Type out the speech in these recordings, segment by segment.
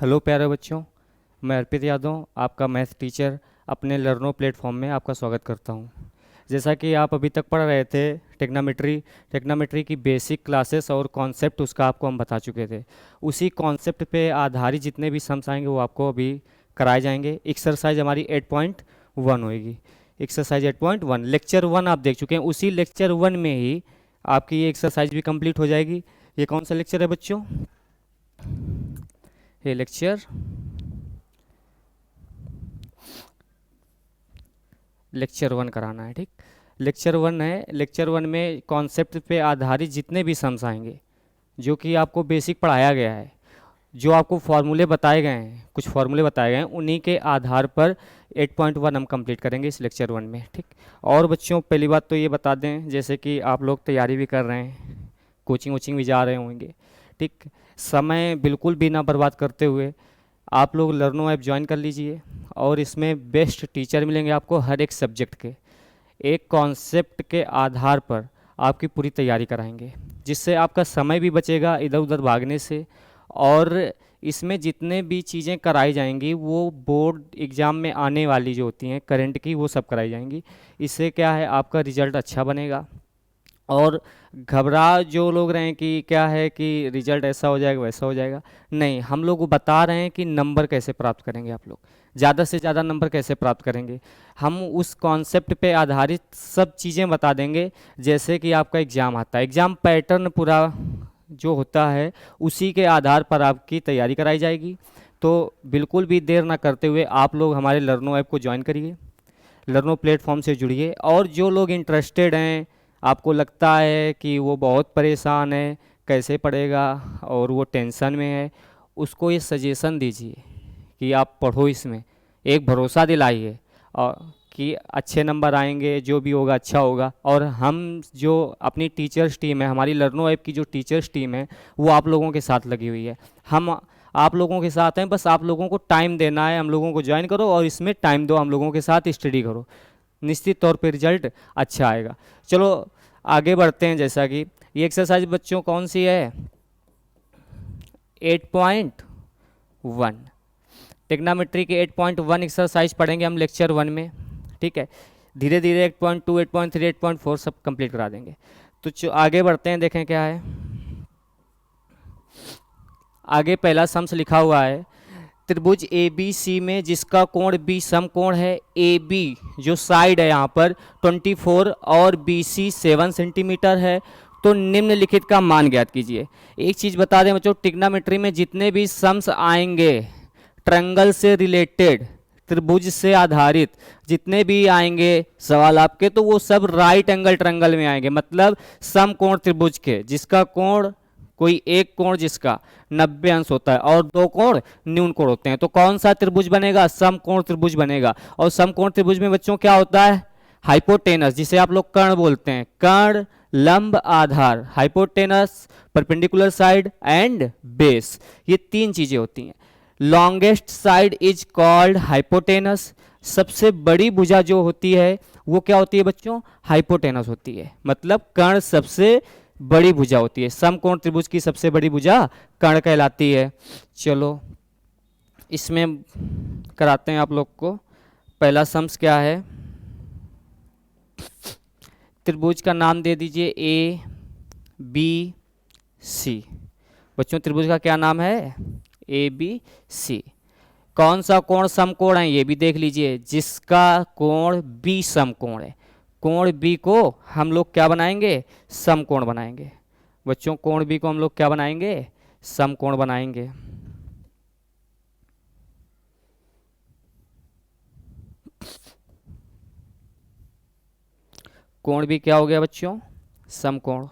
Hello प्यारे बच्चों, मैं अर्पित यादव आपका मैथ टीचर अपने लर्नो प्लेटफॉर्म में आपका स्वागत करता हूं। जैसा कि आप अभी तक पढ़ रहे थे टेक्नामेट्री की बेसिक क्लासेस और कॉन्सेप्ट उसका आपको हम बता चुके थे। उसी कॉन्सेप्ट पे आधारित जितने भी सम्स आएंगे वो आपको अभी कराए जाएंगे। एक्सरसाइज हमारी 8.1 होएगी। एक्सरसाइज 8.1 लेक्चर 1 आप देख चुके हैं, उसी लेक्चर 1 में ही आपकी ये एक्सरसाइज भी कंप्लीट हो जाएगी। ये कौन सा लेक्चर है बच्चों? ये लेक्चर 1 कराना है, ठीक। लेक्चर 1 है। लेक्चर 1 में कॉन्सेप्ट पे आधारित जितने भी सम्स आएंगे, जो कि आपको बेसिक पढ़ाया गया है, जो आपको फार्मूले बताए गए हैं, कुछ फार्मूले बताए गए हैं, उन्हीं के आधार पर 8.1 हम कंप्लीट करेंगे इस लेक्चर 1 में, ठीक। और बच्चों पहली बात तो ये बता दें, जैसे कि आप लोग तैयारी भी कर रहे हैं, कोचिंग वोचिंग भी जा रहे होंगे, ठीक। समय बिल्कुल भी ना बर्बाद करते हुए आप लोग लर्नो ऐप ज्वाइन कर लीजिए और इसमें बेस्ट टीचर मिलेंगे आपको हर एक सब्जेक्ट के। एक कॉन्सेप्ट के आधार पर आपकी पूरी तैयारी कराएंगे, जिससे आपका समय भी बचेगा इधर उधर भागने से। और इसमें जितने भी चीज़ें कराई जाएंगी वो बोर्ड एग्ज़ाम में आने वाली जो होती हैं करंट की, वो सब कराई जाएंगी। इससे क्या है, आपका रिजल्ट अच्छा बनेगा। और घबरा जो लोग रहे हैं कि क्या है कि रिजल्ट ऐसा हो जाएगा वैसा हो जाएगा, नहीं, हम लोग बता रहे हैं कि नंबर कैसे प्राप्त करेंगे, आप लोग ज़्यादा से ज़्यादा नंबर कैसे प्राप्त करेंगे, हम उस कॉन्सेप्ट पे आधारित सब चीज़ें बता देंगे। जैसे कि आपका एग्ज़ाम आता है, एग्ज़ाम पैटर्न पूरा जो होता है उसी के आधार पर आपकी तैयारी कराई जाएगी। तो बिल्कुल भी देर ना करते हुए आप लोग हमारे लर्नो ऐप को ज्वाइन करिए, लर्नो प्लेटफॉर्म से जुड़िए। और जो लोग इंटरेस्टेड हैं, आपको लगता है कि वो बहुत परेशान है, कैसे पढ़ेगा और वो टेंशन में है, उसको ये सजेशन दीजिए कि आप पढ़ो इसमें, एक भरोसा दिलाइए और कि अच्छे नंबर आएंगे, जो भी होगा अच्छा होगा। और हम जो अपनी टीचर्स टीम है, हमारी लर्नो ऐप की जो टीचर्स टीम है, वो आप लोगों के साथ लगी हुई है। हम आप लोगों के साथ हैं, बस आप लोगों को टाइम देना है, हम लोगों को ज्वाइन करो और इसमें टाइम दो, हम लोगों के साथ स्टडी करो, निश्चित तौर पे रिजल्ट अच्छा आएगा। चलो आगे बढ़ते हैं। जैसा कि ये एक्सरसाइज बच्चों कौन सी है? 8.1 टेक्नामेट्री के 8.1 एक्सरसाइज पढ़ेंगे हम लेक्चर 1 में, ठीक है। धीरे धीरे 8.2, 8.3, 8.4 सब कंप्लीट करा देंगे। तो आगे बढ़ते हैं, देखें क्या है आगे। पहला सम्स लिखा हुआ है, त्रिभुज ए बी सी में जिसका कोण बी समकोण है, ए बी जो साइड है यहाँ पर 24 और बी सी 7 सेंटीमीटर है, तो निम्नलिखित का मान ज्ञात कीजिए। एक चीज़ बता दें बच्चों, ट्रिग्नोमेट्री में जितने भी सम्स आएंगे ट्रायंगल से रिलेटेड, त्रिभुज से आधारित जितने भी आएंगे सवाल आपके, तो वो सब राइट एंगल ट्रायंगल में आएंगे, मतलब समकोण त्रिभुज के, जिसका कोण कोई एक कोण जिसका 90 अंश होता है और दो कोण न्यून कोण होते हैं। तो कौन सा त्रिभुज बनेगा? समकोण त्रिभुज बनेगा। और समकोण त्रिभुज में बच्चों क्या होता है? हाइपोटेनस, जिसे आप लोग कर्ण बोलते हैं, कर्ण, लंब, आधार, hypotenuse, perpendicular side and base, ये तीन चीजें होती हैं। Longest side is called hypotenuse. सबसे बड़ी भुजा जो होती है वो क्या होती है बच्चों? हाइपोटेनस होती है, मतलब कर्ण सबसे बड़ी भुजा होती है। समकोण त्रिभुज की सबसे बड़ी भुजा कर्ण कहलाती है। चलो इसमें कराते हैं आप लोग को। पहला सम्स क्या है? त्रिभुज का नाम दे दीजिए ए बी सी। बच्चों त्रिभुज का क्या नाम है? A B C. कौन सा कोण समकोण है ये भी देख लीजिए, जिसका कोण बी समकोण है। कोण बी को हम लोग क्या बनाएंगे? समकोण बनाएंगे। बच्चों कोण बी को हम लोग क्या बनाएंगे? समकोण बनाएंगे। कोण बी क्या हो गया बच्चों? समकोण।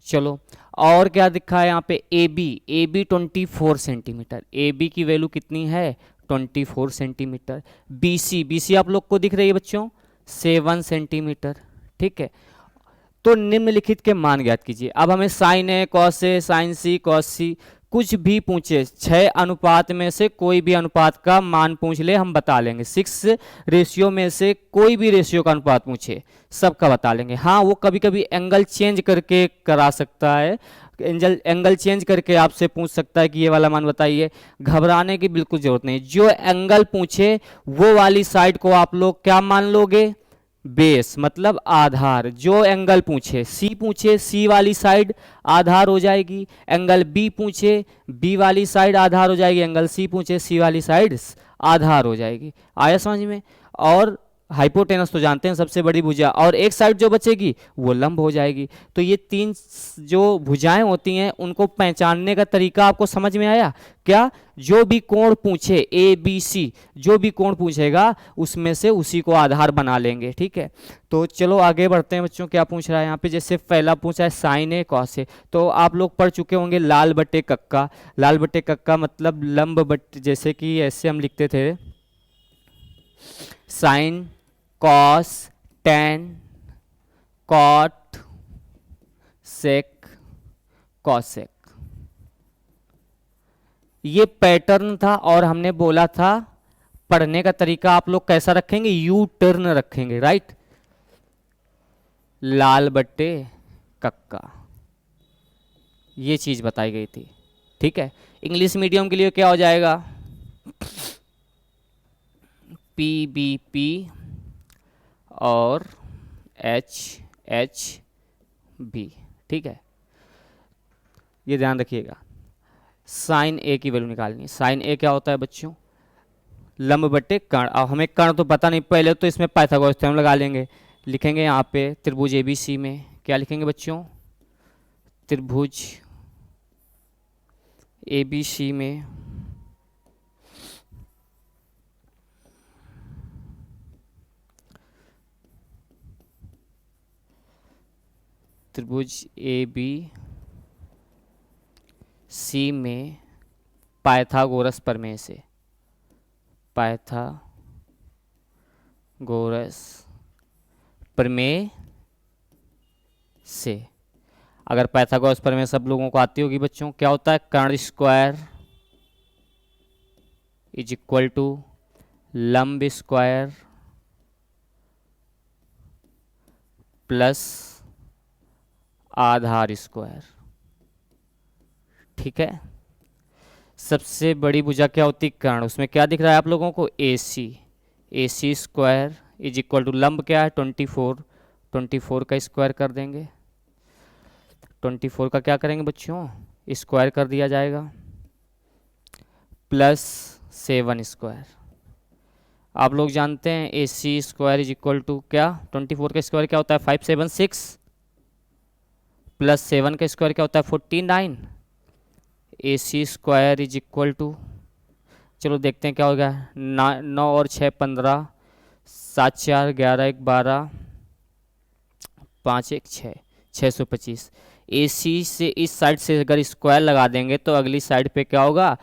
चलो और क्या दिखा है यहाँ पे? A B 24 centimetre. A B की वैल्यू कितनी है? 24 सेंटीमीटर। बी सी आप लोग को दिख रही है बच्चों? 7 सेंटीमीटर, ठीक है। तो निम्नलिखित के मान ज्ञात कीजिए। अब हमें sign A cos A, sign C cos सी, कुछ भी पूछे, 6 अनुपात में से कोई भी अनुपात का मान पूछ ले हम बता लेंगे। 6 रेशियो में से कोई भी रेशियो का अनुपात पूछे सबका बता लेंगे। हाँ वो कभी कभी एंगल चेंज करके करा सकता है एंगल एंगल चेंज करके आपसे पूछ सकता है कि ये वाला मान बताइए। घबराने की बिल्कुल जरूरत नहीं, जो एंगल पूछे वो वाली साइड को आप लोग क्या मान लोगे, बेस मतलब आधार। जो एंगल पूछे, सी पूछे सी वाली साइड आधार हो जाएगी, एंगल बी पूछे बी वाली साइड आधार हो जाएगी, एंगल सी पूछे सी वाली साइड आधार हो जाएगी। आया समझ में। और हाइपोटेनस तो जानते हैं सबसे बड़ी भुजा, और एक साइड जो बचेगी वो लंब हो जाएगी। तो ये तीन जो भुजाएं होती हैं उनको पहचानने का तरीका आपको समझ में आया क्या। जो भी कोण पूछे ए बी सी, जो भी कोण पूछेगा उसमें से उसी को आधार बना लेंगे। ठीक है, तो चलो आगे बढ़ते हैं बच्चों। क्या पूछ रहा है यहाँ पे, जैसे पहला पूछा है साइन ए कॉस ए, तो आप लोग पढ़ चुके होंगे लाल बट्टे कक्का। लाल बट्टे कक्का मतलब लंब बट्टे, जैसे कि ऐसे हम लिखते थे sine cos tan cot sec cosec, ये पैटर्न था। और हमने बोला था पढ़ने का तरीका आप लोग कैसा रखेंगे, यू टर्न रखेंगे, राइट। लाल बट्टे कक्का ये चीज बताई गई थी। ठीक है, इंग्लिश मीडियम के लिए क्या हो जाएगा, पी बी पी और एच एच बी। ठीक है, ये ध्यान रखिएगा। साइन ए की वैल्यू निकालनी है। साइन ए क्या होता है बच्चों, लंब बट्टे कर्ण। अब हमें कर्ण तो पता नहीं, पहले तो इसमें पाइथागोरस थ्योरम लगा लेंगे। लिखेंगे यहाँ पे त्रिभुज एबीसी में क्या लिखेंगे बच्चों, त्रिभुज एबीसी में त्रिभुज ए बी सी में पाइथागोरस प्रमेय से, पाइथागोरस प्रमेय से। अगर पाइथागोरस प्रमेय सब लोगों को आती होगी बच्चों, क्या होता है, कर्ण स्क्वायर इज इक्वल टू लंब स्क्वायर प्लस आधार स्क्वायर। ठीक है, सबसे बड़ी भुजा क्या होती है, कर्ण। उसमें क्या दिख रहा है आप लोगों को, ए सी स्क्वायर इज इक्वल टू लंब क्या है 24, 24 का स्क्वायर कर देंगे। 24 का क्या करेंगे बच्चों, स्क्वायर कर दिया जाएगा, प्लस 7 स्क्वायर। आप लोग जानते हैं ए सी स्क्वायर इज इक्वल टू क्या, 24 का स्क्वायर क्या होता है 576, प्लस 7 का स्क्वायर क्या होता है 49। ए सी स्क्वायर इज इक्वल टू, चलो देखते हैं क्या होगा, 9 और 6 15, 7 4 11 1 12, 5 1 6, 625। ए सी से इस साइड से अगर स्क्वायर लगा देंगे तो अगली साइड पे क्या होगा,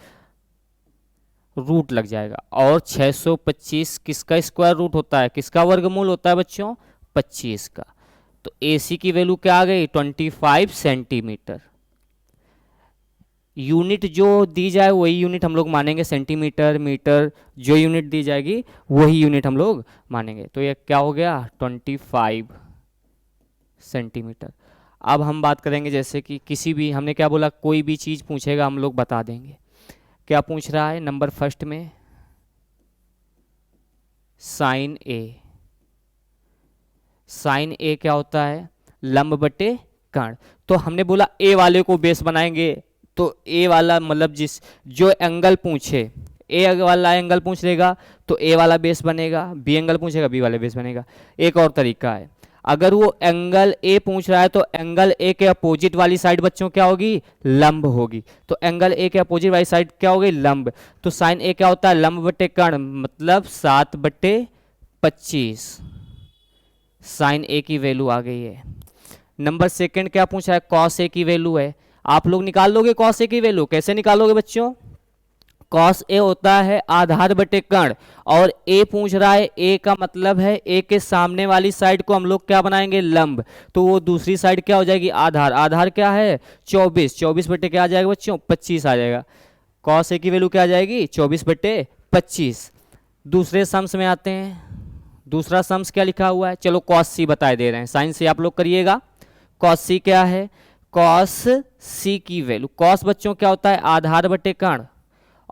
रूट लग जाएगा। और 625 किसका स्क्वायर रूट होता है, किसका वर्गमूल होता है बच्चों, 25 का। तो ए सी की वैल्यू क्या आ गई 25 सेंटीमीटर। यूनिट जो दी जाए वही यूनिट हम लोग मानेंगे, सेंटीमीटर मीटर, जो यूनिट दी जाएगी वही यूनिट हम लोग मानेंगे। तो ये क्या हो गया 25 सेंटीमीटर। अब हम बात करेंगे जैसे कि किसी भी, हमने क्या बोला, कोई भी चीज़ पूछेगा हम लोग बता देंगे। क्या पूछ रहा है नंबर फर्स्ट में, साइन ए। साइन ए क्या होता है, लंब बटे कर्ण। तो हमने बोला ए वाले को बेस बनाएंगे, तो ए वाला मतलब जिस जो एंगल पूछे, ए वाला एंगल पूछ लेगा तो ए वाला बेस बनेगा, बी एंगल पूछेगा बी वाला बेस बनेगा। एक और तरीका है, अगर वो एंगल ए पूछ रहा है तो एंगल ए के अपोजिट वाली साइड बच्चों क्या होगी, लंब होगी। तो एंगल ए के अपोजिट वाली साइड क्या होगी, लंब। तो साइन ए क्या होता है, लंब बटे कर्ण, मतलब 7/25। साइन ए की वैल्यू आ गई है। नंबर सेकंड क्या पूछा है, कॉस ए की वैल्यू है। आप लोग निकाल लोगे कॉस ए की वैल्यू, कैसे निकालोगे बच्चों, कॉस ए होता है आधार बटे कर्ण, और ए पूछ रहा है, ए का मतलब है ए के सामने वाली साइड को हम लोग क्या बनाएंगे, लंब। तो वो दूसरी साइड क्या हो जाएगी, आधार। आधार क्या है 24, 24 बटे क्या आ जाएगा बच्चों 25 आ जाएगा। कॉस ए की वैल्यू क्या आ जाएगी 24/25। दूसरे सम्स में आते हैं, दूसरा सम्स क्या लिखा हुआ है, चलो कॉस सी बताए दे रहे हैं, साइन से आप लोग करिएगा। कॉस सी क्या है, कॉस सी की वैल्यू, कॉस बच्चों क्या होता है, आधार बटे कर्ण,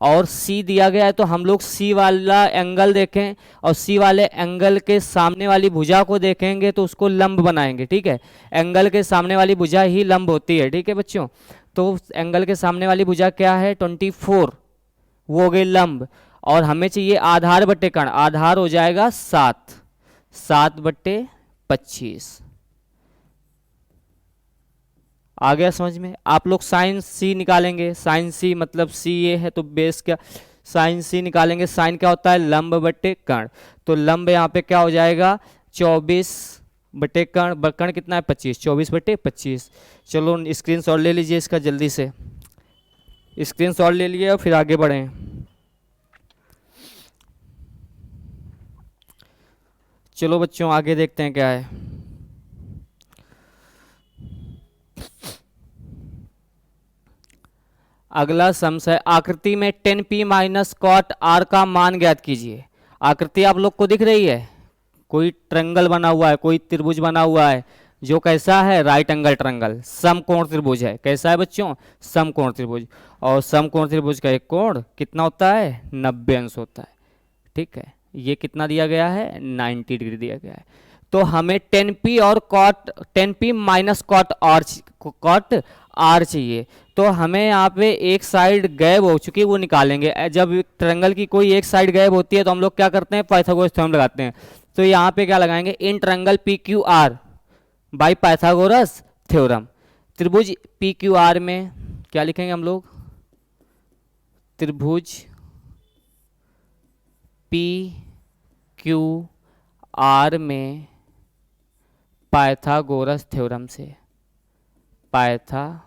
और सी दिया गया है तो हम लोग सी वाला एंगल देखें और सी वाले एंगल के सामने वाली भुजा को देखेंगे तो उसको लंब बनाएंगे, ठीक है। एंगल के सामने वाली भुजा ही लंब होती है, ठीक है बच्चों। तो एंगल के सामने वाली भुजा क्या है 24, वो हो गई लंब, और हमें चाहिए आधार बटे कर्ण, आधार हो जाएगा 7, 7/25। आ गया समझ में। आप लोग साइन सी निकालेंगे, साइन सी मतलब सी ये है तो बेस क्या, साइन सी निकालेंगे, साइन क्या होता है लंब बटे कर्ण, तो लंब यहाँ पे क्या हो जाएगा 24/कर्ण, कर्ण कितना है 25, 24/25। चलो स्क्रीनशॉट ले लीजिए इसका जल्दी से, स्क्रीनशॉट ले लिए और फिर आगे बढ़ें। चलो बच्चों आगे देखते हैं क्या है। अगला समस्या, आकृति में 10p माइनस कॉट आर का मान ज्ञात कीजिए। आकृति आप लोग को दिख रही है, कोई ट्रायंगल बना हुआ है, कोई त्रिभुज बना हुआ है जो कैसा है राइट एंगल ट्रायंगल, समकोण त्रिभुज है। कैसा है बच्चों, समकोण त्रिभुज, और समकोण त्रिभुज का एक कोण कितना होता है 90 अंश होता है, ठीक है। ये कितना दिया गया है 90 डिग्री दिया गया है। तो हमें 10p और cot 10p minus cot R चाहिए। तो हमें यहाँ पे एक साइड गायब हो चुकी है वो निकालेंगे। जब ट्रायंगल की कोई एक साइड गायब होती है तो हम लोग क्या करते हैं पाइथागोरस थ्योरम लगाते हैं। तो यहाँ पे क्या लगाएंगे in triangle P Q R by Pythagoras theorem. त्रिभुज पी क्यू आर में क्या लिखेंगे हम लोग, त्रिभुज पी क्यू आर में पाइथागोरस थ्योरम से, पाइथागोरस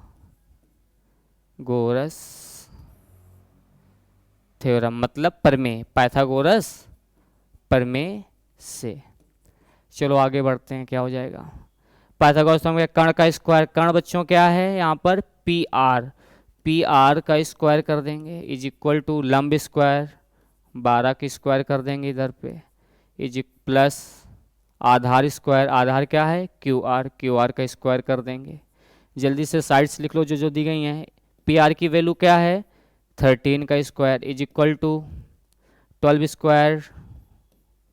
थ्योरम मतलब प्रमेय, पाइथागोरस प्रमेय से। चलो आगे बढ़ते हैं क्या हो जाएगा। पाइथागोरस थ्योरम के कर्ण का स्क्वायर, कर्ण बच्चों क्या है यहाँ पर पी आर का स्क्वायर कर देंगे इज इक्वल टू लंब स्क्वायर 12 की स्क्वायर कर देंगे इधर पे इज प्लस आधार स्क्वायर, आधार क्या है क्यू आर का स्क्वायर कर देंगे। जल्दी से साइड्स लिख लो जो जो दी गई हैं। पी आर की वैल्यू क्या है 13 का square is equal to 12 square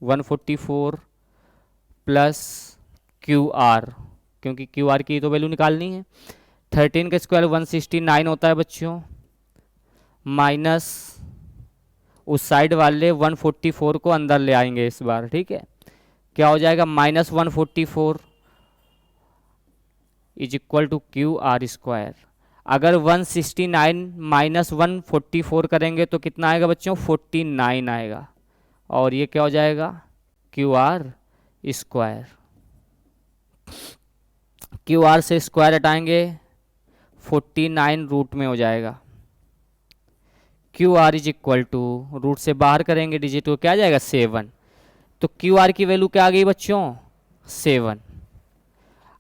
144 plus Q R, क्योंकि क्यू आर की तो वैल्यू निकालनी है। 13 का स्क्वायर 169 होता है बच्चों, माइनस उस साइड वाले 144 को अंदर ले आएंगे इस बार, ठीक है। क्या हो जाएगा minus 144 is equal to Q R square. अगर 169 माइनस 144 करेंगे तो कितना आएगा बच्चों 49 आएगा, और ये क्या हो जाएगा Q R square. Q R से स्क्वायर हटाएंगे 49 रूट में हो जाएगा। Q R is equal to root से बाहर करेंगे डिजिट को क्या आ जाएगा 7। तो क्यू आर की वैल्यू क्या आ गई बच्चों 7।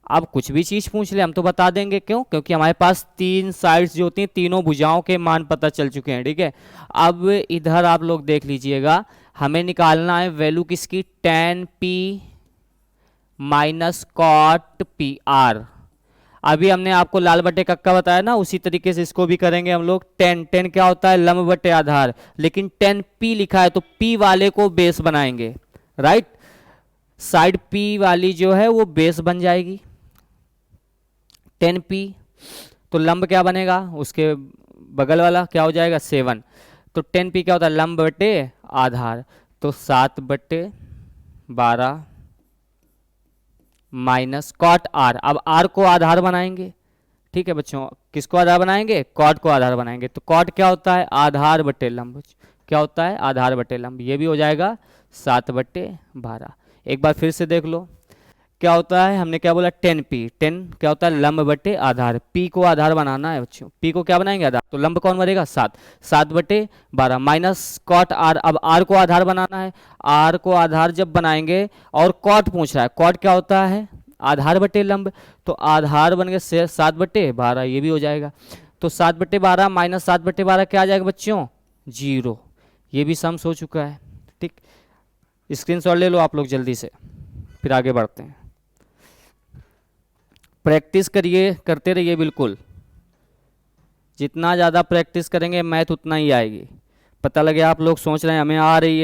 अब कुछ भी चीज़ पूछ ले हम तो बता देंगे, क्यों, क्योंकि हमारे पास 3 साइड्स जो होती हैं तीनों भुजाओं के मान पता चल चुके हैं, ठीक है। अब इधर आप लोग देख लीजिएगा, हमें निकालना है वैल्यू किसकी 10p minus cot P R. अभी हमने आपको लाल बटे कक्का बताया ना, उसी तरीके से इसको भी करेंगे हम लोग। 10 क्या होता है लंब बटे आधार, लेकिन 10p लिखा है तो p वाले को बेस बनाएंगे, राइट। साइड p वाली जो है वो बेस बन जाएगी 10p, तो लंब क्या बनेगा उसके बगल वाला क्या हो जाएगा 7। तो 10p क्या होता है लंब बटे आधार, तो 7/12 माइनस कॉट आर। अब आर को आधार बनाएंगे, ठीक है बच्चों, किसको आधार बनाएंगे कॉट को आधार बनाएंगे। तो कॉट क्या होता है आधार बटे लंब, क्या होता है आधार बटे लंब, ये भी हो जाएगा 7/12। एक बार फिर से देख लो क्या होता है, हमने क्या बोला 10p, 10 क्या होता है लंब बटे आधार, p को आधार बनाना है बच्चों, p को क्या बनाएंगे आधार, तो लंब कौन बनेगा 7/12 माइनस कॉट आर। अब r को आधार बनाना है, r को आधार जब बनाएंगे और कॉट पूछ रहा है, कॉट क्या होता है आधार बटे लंब, तो आधार बन गए 7/12, ये भी हो जाएगा। तो 7/12 माइनस 7/12 क्या आ जाएगा बच्चों 0, ये भी सम्स हो चुका है, ठीक। स्क्रीनशॉट ले लो आप लोग जल्दी से, फिर आगे बढ़ते हैं। प्रैक्टिस करिए, करते रहिए बिल्कुल। जितना ज़्यादा प्रैक्टिस करेंगे मैथ उतना ही आएगी। पता लगे आप लोग सोच रहे हैं हमें आ रही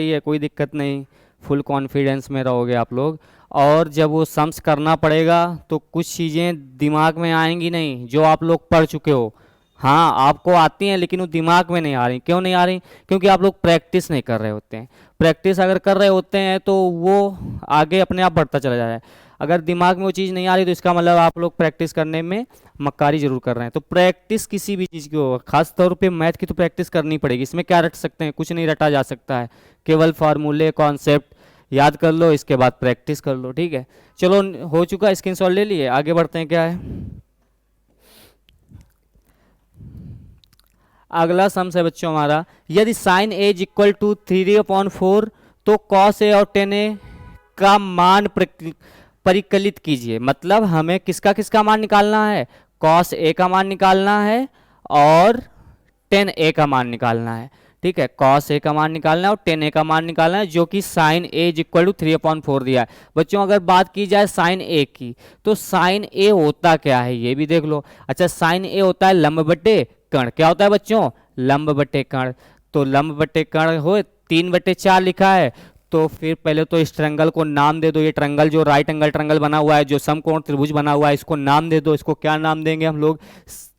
है, कोई दिक्कत नहीं, फुल कॉन्फिडेंस में रहोगे आप लोग। और जब वो सम्स करना पड़ेगा तो कुछ चीज़ें दिमाग में आएंगी नहीं जो आप लोग पढ़ चुके हो। हाँ आपको आती हैं लेकिन वो दिमाग में नहीं आ रही। क्यों नहीं आ रही? क्योंकि आप लोग प्रैक्टिस नहीं कर रहे होते हैं। प्रैक्टिस अगर कर रहे होते हैं तो वो आगे अपने आप बढ़ता चला जाए। अगर दिमाग में वो चीज़ नहीं आ रही तो इसका मतलब आप लोग प्रैक्टिस करने में मक्कारी जरूर कर रहे हैं। तो प्रैक्टिस किसी भी चीज़ की हो, खास तौर पे मैथ की तो प्रैक्टिस करनी पड़ेगी। इसमें क्या रट सकते हैं? कुछ नहीं रटा जा सकता है, केवल फार्मूले कॉन्सेप्ट याद कर लो, इसके बाद प्रैक्टिस कर लो। ठीक है, चलो हो चुका, स्क्रीनशॉट ले लिए, आगे बढ़ते हैं। क्या है अगला सम्स है बच्चों हमारा, यदि साइन ए इक्वल टू 3/4 तो कॉस ए और टेन ए का मान परिकलित कीजिए। मतलब हमें किसका किसका मान निकालना है? कॉस ए का मान निकालना है और टेन ए का मान निकालना है। ठीक है, कॉस ए का मान निकालना है और टेन ए का मान निकालना है, जो कि साइन ए इक्वल टू 3/4 दिया है। बच्चों अगर बात की जाए साइन ए की, तो साइन ए होता क्या है ये भी देख लो। अच्छा, साइन ए होता है लंब बटे कर्ण। क्या होता है बच्चों? लंब बटे कर्ण। तो लंब बटे कर्ण हो 3/4 लिखा है, तो फिर पहले तो इस ट्रायंगल को नाम दे दो। ये ट्रायंगल जो राइट एंगल ट्रायंगल बना हुआ है, जो समकोण त्रिभुज बना हुआ है, इसको नाम दे दो। इसको क्या नाम देंगे हम लोग?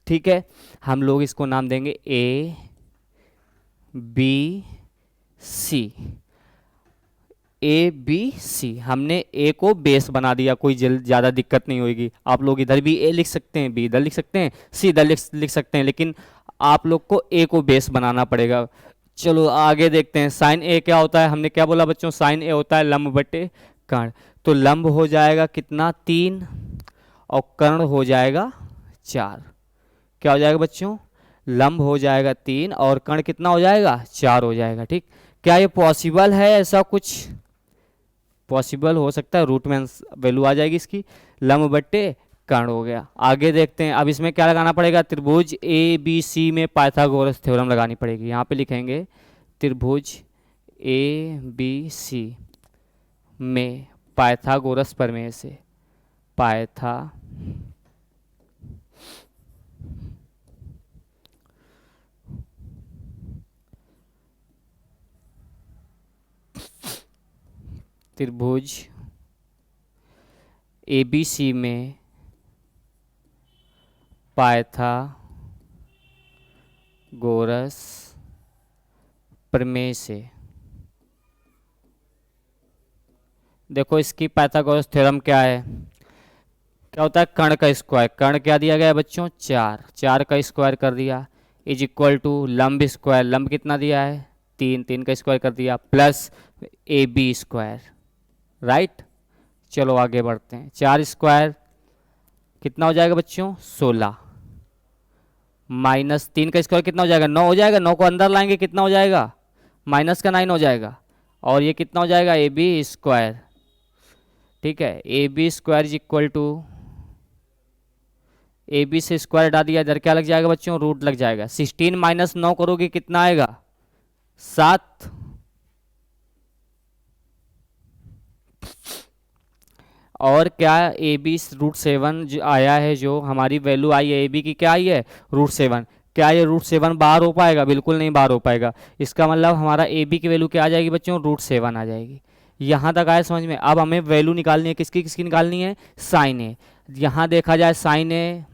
ठीक है, हम लोग इसको नाम देंगे ए बी सी। ए बी सी, हमने ए को बेस बना दिया, कोई ज़्यादा दिक्कत नहीं होगी। आप लोग इधर भी ए लिख सकते हैं, बी इधर लिख सकते हैं, सी इधर लिख सकते हैं, लेकिन आप लोग को ए को बेस बनाना पड़ेगा। चलो आगे देखते हैं, साइन ए क्या होता है? हमने क्या बोला बच्चों? साइन ए होता है लंब बटे कर्ण। तो लंब हो जाएगा कितना? 3, और कर्ण हो जाएगा 4। क्या हो जाएगा बच्चों? लंब हो जाएगा 3 और कर्ण कितना हो जाएगा? 4 हो जाएगा। ठीक, क्या ये पॉसिबल है? ऐसा कुछ पॉसिबल हो सकता है? रूट में वैल्यू आ जाएगी इसकी, लंब बट्टे कर्ण हो गया। आगे देखते हैं, अब इसमें क्या लगाना पड़ेगा? त्रिभुज ए बी सी में पाइथागोरस थ्योरम लगानी पड़ेगी। यहाँ पे लिखेंगे त्रिभुज ए बी सी में पाइथागोरस प्रमेय से, पाइथा त्रिभुज एबीसी में पाइथागोरस प्रमेय से। देखो इसकी पाइथागोरस थ्योरम क्या है? क्या होता है? कर्ण का स्क्वायर। कर्ण क्या दिया गया है बच्चों? 4। 4 का स्क्वायर कर दिया इज इक्वल टू लंब स्क्वायर। लंब कितना दिया है? 3। 3 का स्क्वायर कर दिया plus A B square. Right, चलो आगे बढ़ते हैं। 4 स्क्वायर कितना हो जाएगा बच्चों? 16, माइनस 3 का स्क्वायर कितना हो जाएगा? 9 हो जाएगा। 9 को अंदर लाएंगे कितना हो जाएगा? माइनस का 9 हो जाएगा। और ये कितना हो जाएगा? A B square. ठीक है, A B square is equal to, A B से स्क्वायर हटा दिया, इधर क्या लग जाएगा बच्चों? रूट लग जाएगा। 16 माइनस 9 करोगे कितना आएगा? 7। और क्या? ए बी √7 जो आया है, जो हमारी वैल्यू आई है ए बी की, क्या आई है? √7। क्या ये √7 बाहर हो पाएगा? बिल्कुल नहीं बाहर हो पाएगा। इसका मतलब हमारा ए बी की वैल्यू क्या आ जाएगी बच्चों? √7 आ जाएगी। यहाँ तक आए समझ में? अब हमें वैल्यू निकालनी है, किसकी किसकी निकालनी है? साइन ए। यहाँ देखा जाए साइन ए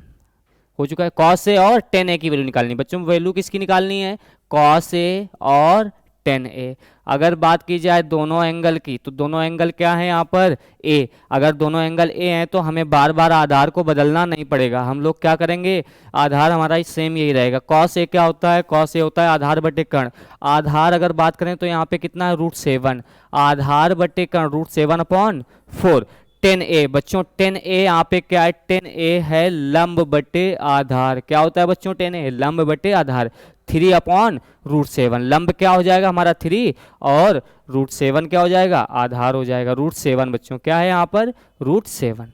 हो चुका है, कॉस ए और टेन ए की वैल्यू निकालनी है बच्चों। वैल्यू किसकी निकालनी है? कॉस ए और टेन ए। अगर बात की जाए दोनों एंगल की, तो दोनों एंगल क्या है यहाँ पर? ए। अगर दोनों एंगल ए हैं तो हमें बार बार आधार को बदलना नहीं पड़ेगा। हम लोग क्या करेंगे? आधार हमारा सेम यही रहेगा। कॉस ए क्या होता है? कॉस ए होता है आधार बटे कर्ण। आधार अगर बात करें तो यहाँ पे कितना है? √7। आधार बटे कर्ण √7/4। 10a बच्चों, 10a यहाँ पे क्या है? 10a है लंब बटे आधार। क्या होता है बच्चों? 10a लंब बटे आधार। 3/√7। लंब क्या हो जाएगा हमारा? 3, और √7 क्या हो जाएगा? आधार हो जाएगा। √7 बच्चों क्या है यहाँ पर? √7।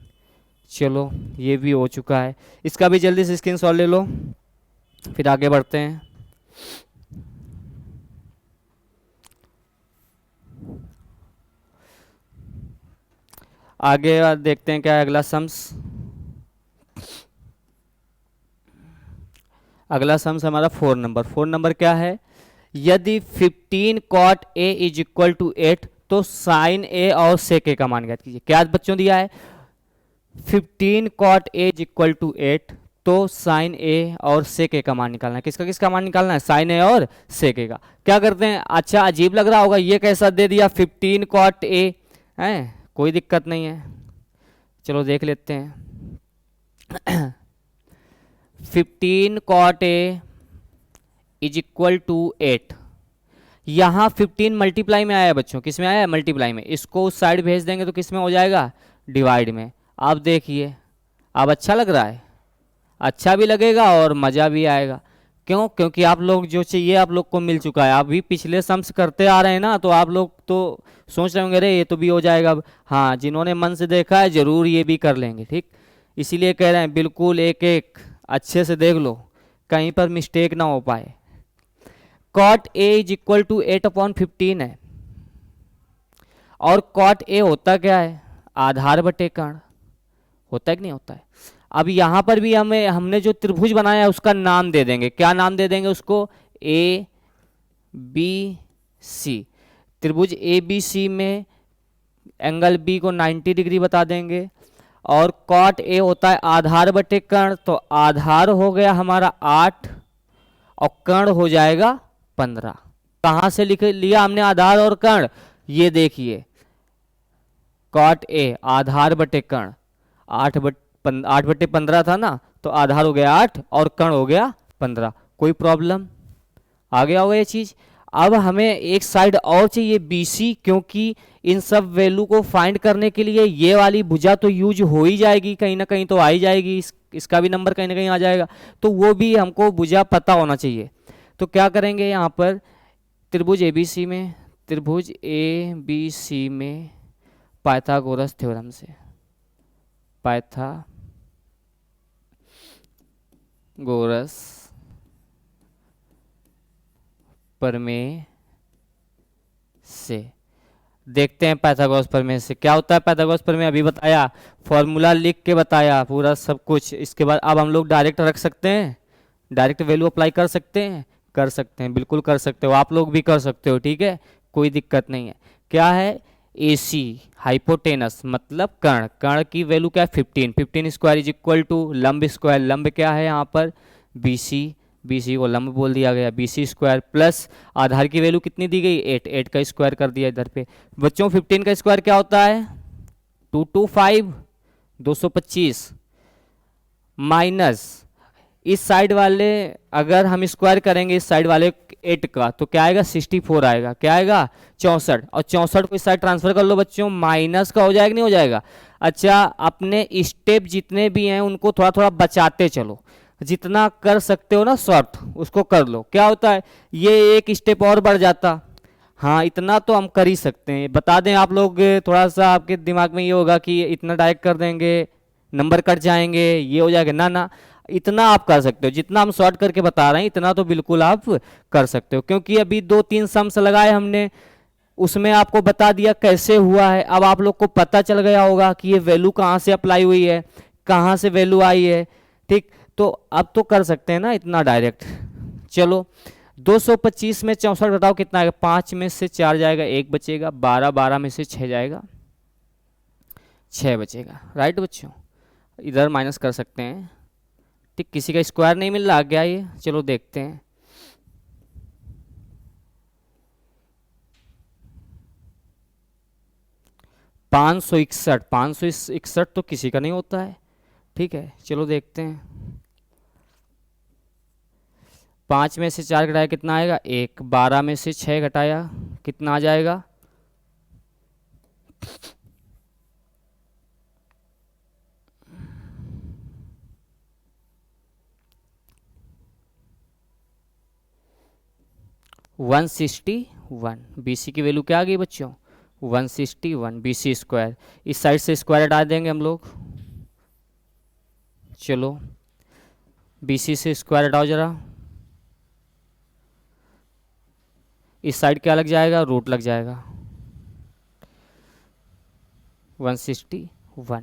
चलो ये भी हो चुका है, इसका भी जल्दी से स्क्रीनशॉट ले लो, फिर आगे बढ़ते हैं। आगे देखते हैं क्या है अगला सम्स। अगला सम्स हमारा 4 नंबर। 4 नंबर क्या है, यदि 15 cot A is equal to 8 तो साइन ए और सेक ए का मान ज्ञात कीजिए। क्या बच्चों दिया है, 15 cot A is equal to 8 तो साइन ए और सेक ए का मान निकालना है। किसका किसका मान निकालना है, साइन ए और सेक ए का। क्या करते हैं, अच्छा अजीब लग रहा होगा, ये कैसा दे दिया 15 कॉट ए है, कोई दिक्कत नहीं है, चलो देख लेते हैं। 15 cot A is equal to 8, यहाँ 15 मल्टीप्लाई में आया है बच्चों, किस में आया है, मल्टीप्लाई में। इसको उस साइड भेज देंगे तो किस में हो जाएगा, डिवाइड में। आप देखिए अब अच्छा लग रहा है, अच्छा भी लगेगा और मज़ा भी आएगा। क्यों, क्योंकि आप लोग जो चाहिए आप लोग को मिल चुका है। आप भी पिछले सम्स करते आ रहे हैं ना, तो आप लोग तो सोच रहे होंगे अरे ये तो भी हो जाएगा अब। हाँ, जिन्होंने मन से देखा है ज़रूर ये भी कर लेंगे, ठीक। इसीलिए कह रहे हैं बिल्कुल एक एक अच्छे से देख लो, कहीं पर मिस्टेक ना हो पाए। Cot A is equal to 8/15 है, और कॉट ए होता क्या है, आधार बटे कर्ण, होता है कि नहीं होता है। अब यहाँ पर भी हमने जो त्रिभुज बनाया है उसका नाम दे देंगे। क्या नाम दे देंगे उसको, ए बी सी। त्रिभुज ए बी सी में एंगल बी को 90 डिग्री बता देंगे, और कॉट ए होता है आधार बटे कर्ण, तो आधार हो गया हमारा 8 और कर्ण हो जाएगा 15। कहाँ से लिख लिया हमने आधार और कर्ण, ये देखिए कॉट ए आधार बटे कर्ण 8/15 था ना, तो आधार हो गया 8 और कर्ण हो गया 15। कोई प्रॉब्लम, आ गया होगा ये चीज़। अब हमें एक साइड और चाहिए BC, क्योंकि इन सब वैल्यू को फाइंड करने के लिए ये वाली भुजा तो यूज हो ही जाएगी, कहीं ना कहीं तो आ ही जाएगी, इसका भी नंबर कहीं ना कहीं आ जाएगा, तो वो भी हमको भुजा पता होना चाहिए। तो क्या करेंगे, यहाँ पर त्रिभुज ABC में, त्रिभुज ABC में पाइथागोरस थ्योरम से, पाइथागोरस प्रमेय से देखते हैं। पाइथागोरस प्रमेय से क्या होता है, पाइथागोरस प्रमेय अभी बताया, फॉर्मूला लिख के बताया पूरा सब कुछ। इसके बाद अब हम लोग डायरेक्ट रख सकते हैं, डायरेक्ट वैल्यू अप्लाई कर सकते हैं, कर सकते हैं, बिल्कुल कर सकते हो, आप लोग भी कर सकते हो, ठीक है, कोई दिक्कत नहीं है। क्या है, AC हाइपोटेनस मतलब कर्ण, कर्ण की वैल्यू क्या है 15, 15 स्क्वायर इज इक्वल टू लंब स्क्वायर, लंब क्या है यहाँ पर BC, BC को लंब बोल दिया गया, BC स्क्वायर प्लस आधार की वैल्यू कितनी दी गई 8, 8 का स्क्वायर कर दिया इधर पे। बच्चों 15 का स्क्वायर क्या होता है 225, 225 माइनस इस साइड वाले, अगर हम स्क्वायर करेंगे इस साइड वाले 8 का तो क्या आएगा 64 आएगा, क्या आएगा 64, और 64 को इस साइड ट्रांसफर कर लो बच्चों, माइनस का हो जाएगा नहीं हो जाएगा। अच्छा, अपने स्टेप जितने भी हैं उनको थोड़ा थोड़ा बचाते चलो, जितना कर सकते हो ना शॉर्ट उसको कर लो। क्या होता है, ये एक स्टेप और बढ़ जाता, हाँ इतना तो हम कर ही सकते हैं। बता दें आप लोग, थोड़ा सा आपके दिमाग में ये होगा कि इतना डायरेक्ट कर देंगे नंबर कट जाएंगे, ये हो जाएगा, ना ना, इतना आप कर सकते हो, जितना हम शॉर्ट करके बता रहे हैं इतना तो बिल्कुल आप कर सकते हो। क्योंकि अभी 2-3 सम्स लगाए हमने, उसमें आपको बता दिया कैसे हुआ है। अब आप लोग को पता चल गया होगा कि ये वैल्यू कहाँ से अप्लाई हुई है, कहाँ से वैल्यू आई है, ठीक। तो अब तो कर सकते हैं ना इतना डायरेक्ट। चलो 225 में 64 घटाओ कितना आएगा, 5 में से 4 जाएगा, 1 बचेगा, 12, 12 में से 6 जाएगा, 6 बचेगा, राइट बच्चों। इधर माइनस कर सकते हैं, ठीक। किसी का स्क्वायर नहीं मिल रहा क्या ये, चलो देखते हैं। पाँच सौ इकसठ तो किसी का नहीं होता है, ठीक है, चलो देखते हैं। 5 में से 4 घटाया कितना आएगा 1, 12 में से 6 घटाया कितना आ जाएगा 161। BC की वैल्यू क्या आ गई बच्चों 161, BC स्क्वायर। इस साइड से स्क्वायर हटा देंगे हम लोग, चलो BC से स्क्वायर हटाओ जरा, इस साइड क्या लग जाएगा रूट लग जाएगा 161,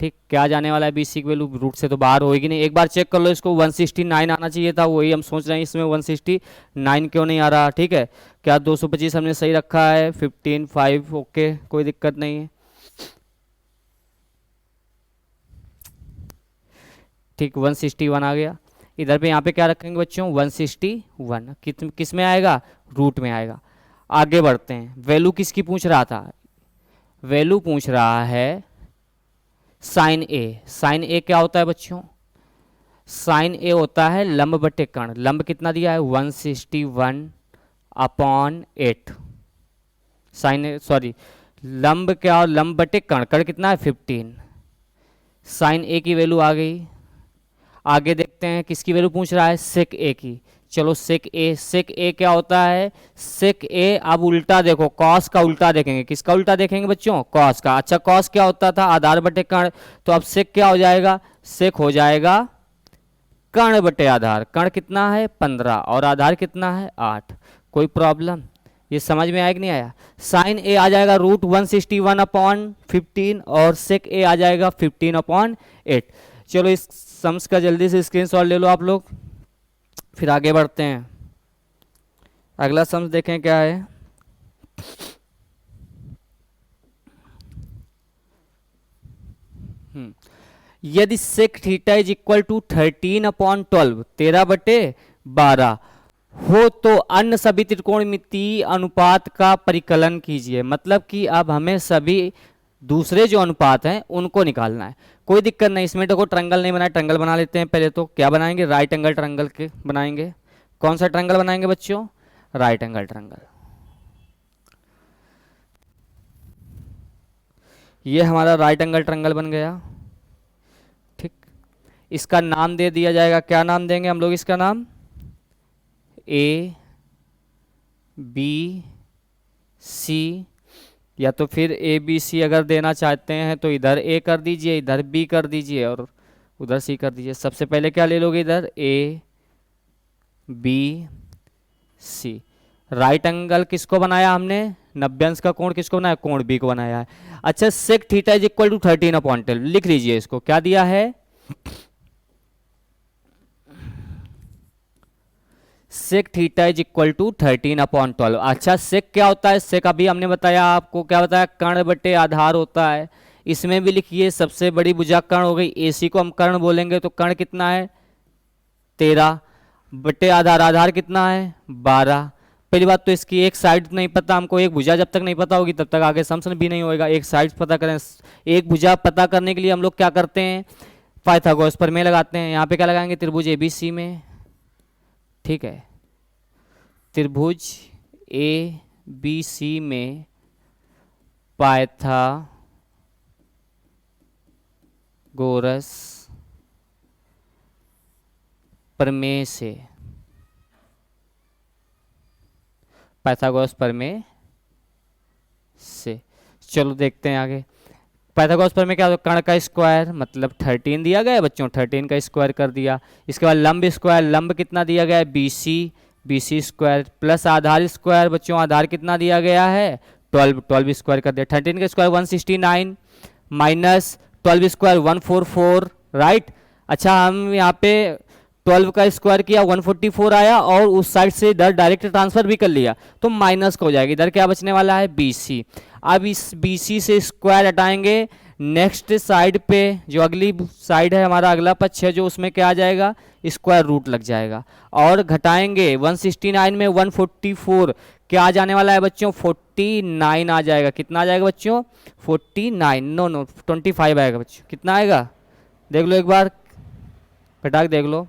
ठीक, क्या जाने वाला है बीसी की वैल्यू, रूट से तो बाहर होएगी नहीं। एक बार चेक कर लो इसको, 169 आना चाहिए था, वही हम सोच रहे हैं इसमें 169 क्यों नहीं आ रहा। ठीक है, क्या 225 हमने सही रखा है, 15 5, ओके कोई दिक्कत नहीं है। ठीक, 161 आ गया। इधर पे यहाँ पे क्या रखेंगे बच्चों, 161 किस में आएगा, रूट में आएगा। आगे बढ़ते हैं, वैल्यू किसकी पूछ रहा था, वैल्यू पूछ रहा है साइन ए। साइन ए क्या होता है बच्चों, साइन ए होता है लंब बटे कर्ण। लंब कितना दिया है, 161/8। साइन ए सॉरी, लंब क्या, और लंब बटे कर्ण, कर्ण कितना है 15। साइन ए की वैल्यू आ गई। आगे देखते हैं किसकी वैल्यू पूछ रहा है, सेक ए की। चलो सेक ए, सेक ए क्या होता है, सेक ए अब उल्टा देखो, कॉस का उल्टा देखेंगे। किसका उल्टा देखेंगे बच्चों, कॉस का। अच्छा कॉस क्या होता था, आधार बटे कर्ण, तो अब सेक क्या हो जाएगा, सेक हो जाएगा कर्ण बटे आधार। कर्ण कितना है 15 और आधार कितना है 8। कोई प्रॉब्लम, ये समझ में आया कि नहीं आया। साइन ए आ जाएगा रूट 161/15 और सेक ए आ जाएगा 15/8। चलो इस सम्स का जल्दी से स्क्रीनशॉट ले लो आप लोग, फिर आगे बढ़ते हैं। अगला सम्स देखें क्या है, यदि sec theta is equal to 13/12, 13/12 हो तो अन्य सभी त्रिकोणमितीय अनुपात का परिकलन कीजिए। मतलब कि अब हमें सभी दूसरे जो अनुपात हैं उनको निकालना है। कोई दिक्कत नहीं, इसमें देखो ट्रायंगल नहीं बनाया, ट्रायंगल बना लेते हैं पहले। तो क्या बनाएंगे, राइट एंगल ट्रायंगल के बनाएंगे। कौन सा ट्रायंगल बनाएंगे बच्चों, राइट एंगल ट्रायंगल। ये हमारा राइट एंगल ट्रायंगल बन गया। ठीक, इसका नाम दे दिया जाएगा, क्या नाम देंगे हम लोग इसका नाम, ए बी सी, या तो फिर ए बी सी अगर देना चाहते हैं तो इधर ए कर दीजिए, इधर बी कर दीजिए और उधर सी कर दीजिए। सबसे पहले क्या ले लोगे, इधर A B C. Right angle किसको बनाया हमने, 90 अंश का कोण किसको बनाया, कोण बी को बनाया है। अच्छा sec theta is equal to 13/12, लिख लीजिए इसको, क्या दिया है, sec theta is equal to 13/12। अच्छा सेक क्या होता है, सेक अभी हमने बताया आपको, क्या बताया, कर्ण बटे आधार होता है। इसमें भी लिखिए, सबसे बड़ी भुजा कर्ण हो गई, एसी को हम कर्ण बोलेंगे, तो कर्ण कितना है 13 बटे आधार, आधार कितना है 12। पहली बात तो इसकी एक साइड नहीं पता हमको, एक भुजा जब तक नहीं पता होगी तब तक आगे सम्स भी नहीं होएगा। एक साइड पता करें, एक भुजा पता करने के लिए हम लोग क्या करते हैं, पाइथागोरस प्रमेय लगाते हैं। यहाँ पे क्या लगाएंगे, त्रिभुज एबीसी में। ठीक है, त्रिभुज ए बी सी में पाइथागोरस प्रमेय से, पाइथागोरस प्रमेय से। चलो देखते हैं आगे। पाइथागोरस प्रमेय क्या, कर्ण का स्क्वायर मतलब 13 दिया गया है बच्चों, 13 का स्क्वायर कर दिया। इसके बाद लंब स्क्वायर, लंब कितना दिया गया है बीसी, बीसी स्क्वायर प्लस आधार स्क्वायर, बच्चों आधार कितना दिया गया है 12, 12 स्क्वायर कर दिया। 13 का स्क्वायर 169 माइनस 12 स्क्वायर 144, राइट। अच्छा हम यहाँ पे 12 का स्क्वायर किया 144 आया और उस साइड से इधर डायरेक्ट ट्रांसफर भी कर लिया तो माइनस का हो जाएगा। इधर क्या बचने वाला है BC। अब इस BC से स्क्वायर हटाएंगे, नेक्स्ट साइड पे जो अगली साइड है हमारा अगला पक्ष है जो, उसमें क्या आ जाएगा स्क्वायर रूट लग जाएगा। और घटाएंगे 169 में 144, क्या आ जाने वाला है बच्चों 49 आ जाएगा। कितना आ जाएगा बच्चों 49, नो 25 आएगा बच्चों। कितना आएगा देख लो एक बार, घटा के देख लो।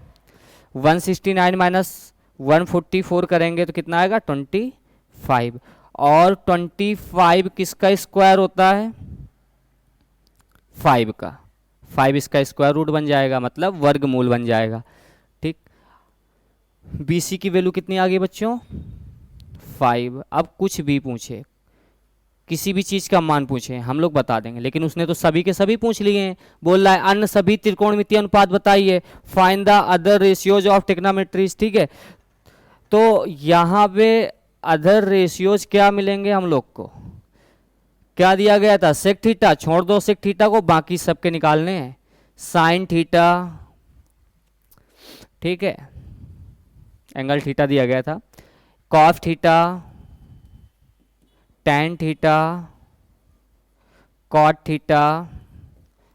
169 माइनस 144 करेंगे तो कितना आएगा 25। और 25 किसका स्क्वायर होता है 5 का, 5 इसका स्क्वायर रूट बन जाएगा, मतलब वर्गमूल बन जाएगा। ठीक, BC की वैल्यू कितनी आ गई बच्चों 5। अब कुछ भी पूछे, किसी भी चीज़ का मान पूछे हम लोग बता देंगे, लेकिन उसने तो सभी के सभी पूछ लिए हैं। बोल रहा है अन्य सभी त्रिकोणमितीय अनुपात बताइए, find the other ratios of trigonometries. ठीक है, तो यहाँ पे अदर रेशियोज क्या मिलेंगे हम लोग को, क्या दिया गया था, सेक थीटा, छोड़ दो सेक थीटा को, बाकी सबके निकालने हैं। साइन थीटा, ठीक है, एंगल थीटा दिया गया था, cos theta, tan theta, cot theta,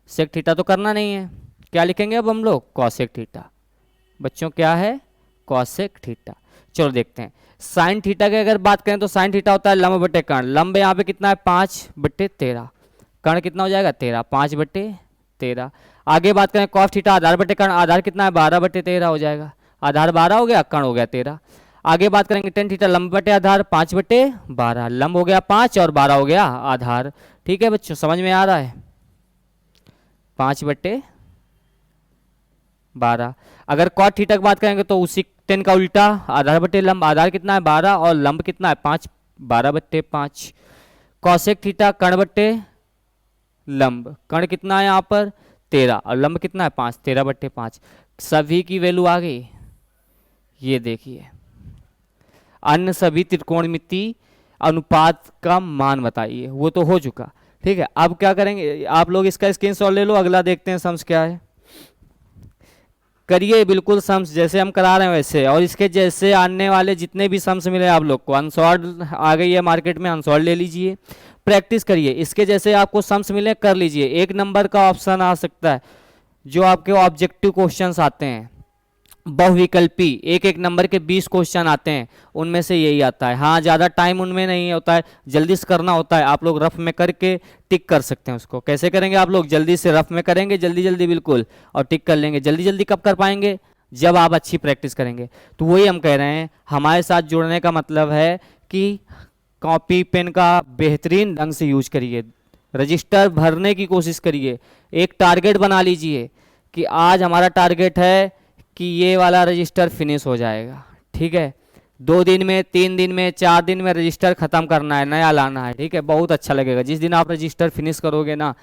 sec theta तो करना नहीं है, क्या लिखेंगे अब हम लोग, कॉसेक थीटा। बच्चों क्या है, कॉसेक थीटा। चलो देखते हैं साइन थीटा की अगर बात करें तो साइन थीटा होता है लंब बटे कर्ण। लंब यहाँ पे कितना है 5/13, कर्ण कितना हो जाएगा 13, 5/13। आगे बात करें कॉस थीटा आधार बटे कर्ण, आधार कितना है 12/13 हो जाएगा, आधार 12 हो गया, कर्ण हो गया 13। आगे बात करेंगे टेन थीटा लंब बटे आधार 5/12, लंब हो गया 5 और 12 हो गया आधार। ठीक है बच्चों, समझ में आ रहा है, 5/12। अगर कॉट थीटा की बात करेंगे तो उसी टेन का उल्टा, आधार बटे लंब, आधार कितना है 12 और लंब कितना है 5, 12/5। कॉसेक थीटा कर्ण बटे लंब, कर्ण कितना है यहाँ पर 13 और लंब कितना है 5, 13/5। सभी की वैल्यू आ गई, ये देखिए अन्य सभी त्रिकोणमिति अनुपात का मान बताइए, वो तो हो चुका। ठीक है, अब क्या करेंगे आप लोग, इसका स्क्रीनशॉट ले लो, अगला देखते हैं सम्स क्या है। करिए बिल्कुल सम्स जैसे हम करा रहे हैं वैसे, और इसके जैसे आने वाले जितने भी सम्स मिले आप लोग को, अनसॉल्व आ गई है मार्केट में, अनसॉल्व ले लीजिए, प्रैक्टिस करिए, इसके जैसे आपको सम्स मिले कर लीजिए। 1 नंबर का ऑप्शन आ सकता है, जो आपके ऑब्जेक्टिव क्वेश्चंस आते हैं, बहुविकल्पी 1-1 नंबर के 20 क्वेश्चन आते हैं, उनमें से यही आता है। हाँ, ज़्यादा टाइम उनमें नहीं होता है, जल्दी से करना होता है, आप लोग रफ में करके टिक कर सकते हैं उसको। कैसे करेंगे आप लोग, जल्दी से रफ में करेंगे, जल्दी जल्दी बिल्कुल, और टिक कर लेंगे। जल्दी जल्दी कब कर पाएंगे, जब आप अच्छी प्रैक्टिस करेंगे। तो वही हम कह रहे हैं, हमारे साथ जुड़ने का मतलब है कि कॉपी पेन का बेहतरीन ढंग से यूज करिए, रजिस्टर भरने की कोशिश करिए, एक टारगेट बना लीजिए कि आज हमारा टारगेट है कि ये वाला रजिस्टर फिनिश हो जाएगा। ठीक है, 2 दिन में, 3 दिन में, 4 दिन में रजिस्टर ख़त्म करना है, नया लाना है। ठीक है, बहुत अच्छा लगेगा जिस दिन आप रजिस्टर फिनिश करोगे ना,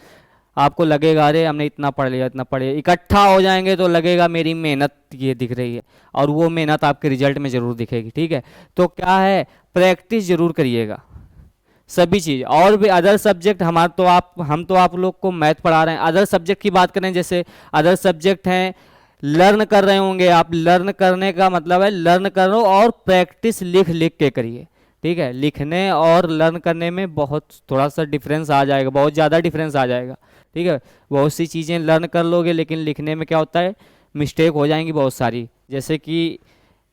आपको लगेगा अरे हमने इतना पढ़ लिया, इतना पढ़ लिया, इकट्ठा हो जाएंगे तो लगेगा मेरी मेहनत ये दिख रही है, और वो मेहनत आपके रिजल्ट में ज़रूर दिखेगी। ठीक है, तो क्या है, प्रैक्टिस ज़रूर करिएगा सभी चीज़। और भी अदर सब्जेक्ट हम तो आप लोग को मैथ पढ़ा रहे हैं, अदर सब्जेक्ट की बात करें, जैसे अदर सब्जेक्ट हैं, लर्न कर रहे होंगे आप, लर्न करने का मतलब है लर्न करो और प्रैक्टिस लिख लिख के करिए। ठीक है, लिखने और लर्न करने में बहुत थोड़ा सा डिफरेंस आ जाएगा, बहुत ज़्यादा डिफरेंस आ जाएगा। ठीक है, बहुत सी चीज़ें लर्न कर लोगे, लेकिन लिखने में क्या होता है, मिस्टेक हो जाएंगी बहुत सारी। जैसे कि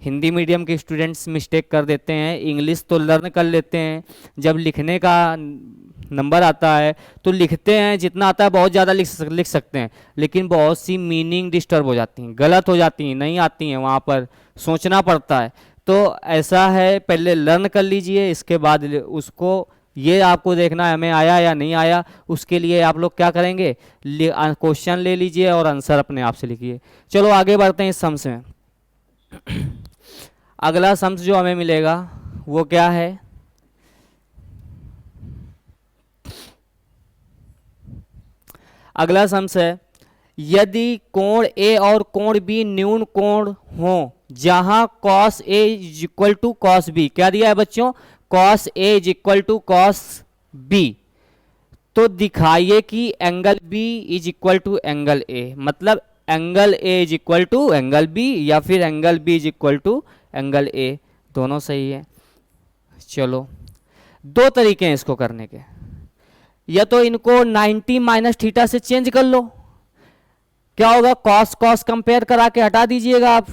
हिंदी मीडियम के स्टूडेंट्स मिस्टेक कर देते हैं, इंग्लिश तो लर्न कर लेते हैं, जब लिखने का नंबर आता है तो लिखते हैं, जितना आता है बहुत ज़्यादा लिख सकते हैं, लेकिन बहुत सी मीनिंग डिस्टर्ब हो जाती हैं, गलत हो जाती हैं, नहीं आती हैं, वहाँ पर सोचना पड़ता है। तो ऐसा है, पहले लर्न कर लीजिए, इसके बाद उसको ये आपको देखना है हमें आया या नहीं आया, उसके लिए आप लोग क्या करेंगे, क्वेश्चन ले लीजिए और आंसर अपने आप से लिखिए। चलो आगे बढ़ते हैं इस सम्स में। अगला सम्स जो हमें मिलेगा वो क्या है, अगला सम्स है, यदि कोण ए और कोण बी न्यून कोण हो, जहां cos A is equal to cos B, क्या दिया है बच्चों, cos A is equal to cos B, तो दिखाइए कि angle B is equal to angle A, मतलब angle A is equal to angle B या फिर angle B is equal to angle A, दोनों सही है। चलो 2 तरीके हैं इसको करने के, या तो इनको 90 माइनस थीटा से चेंज कर लो, क्या होगा, कॉस कॉस कंपेयर करा के हटा दीजिएगा आप,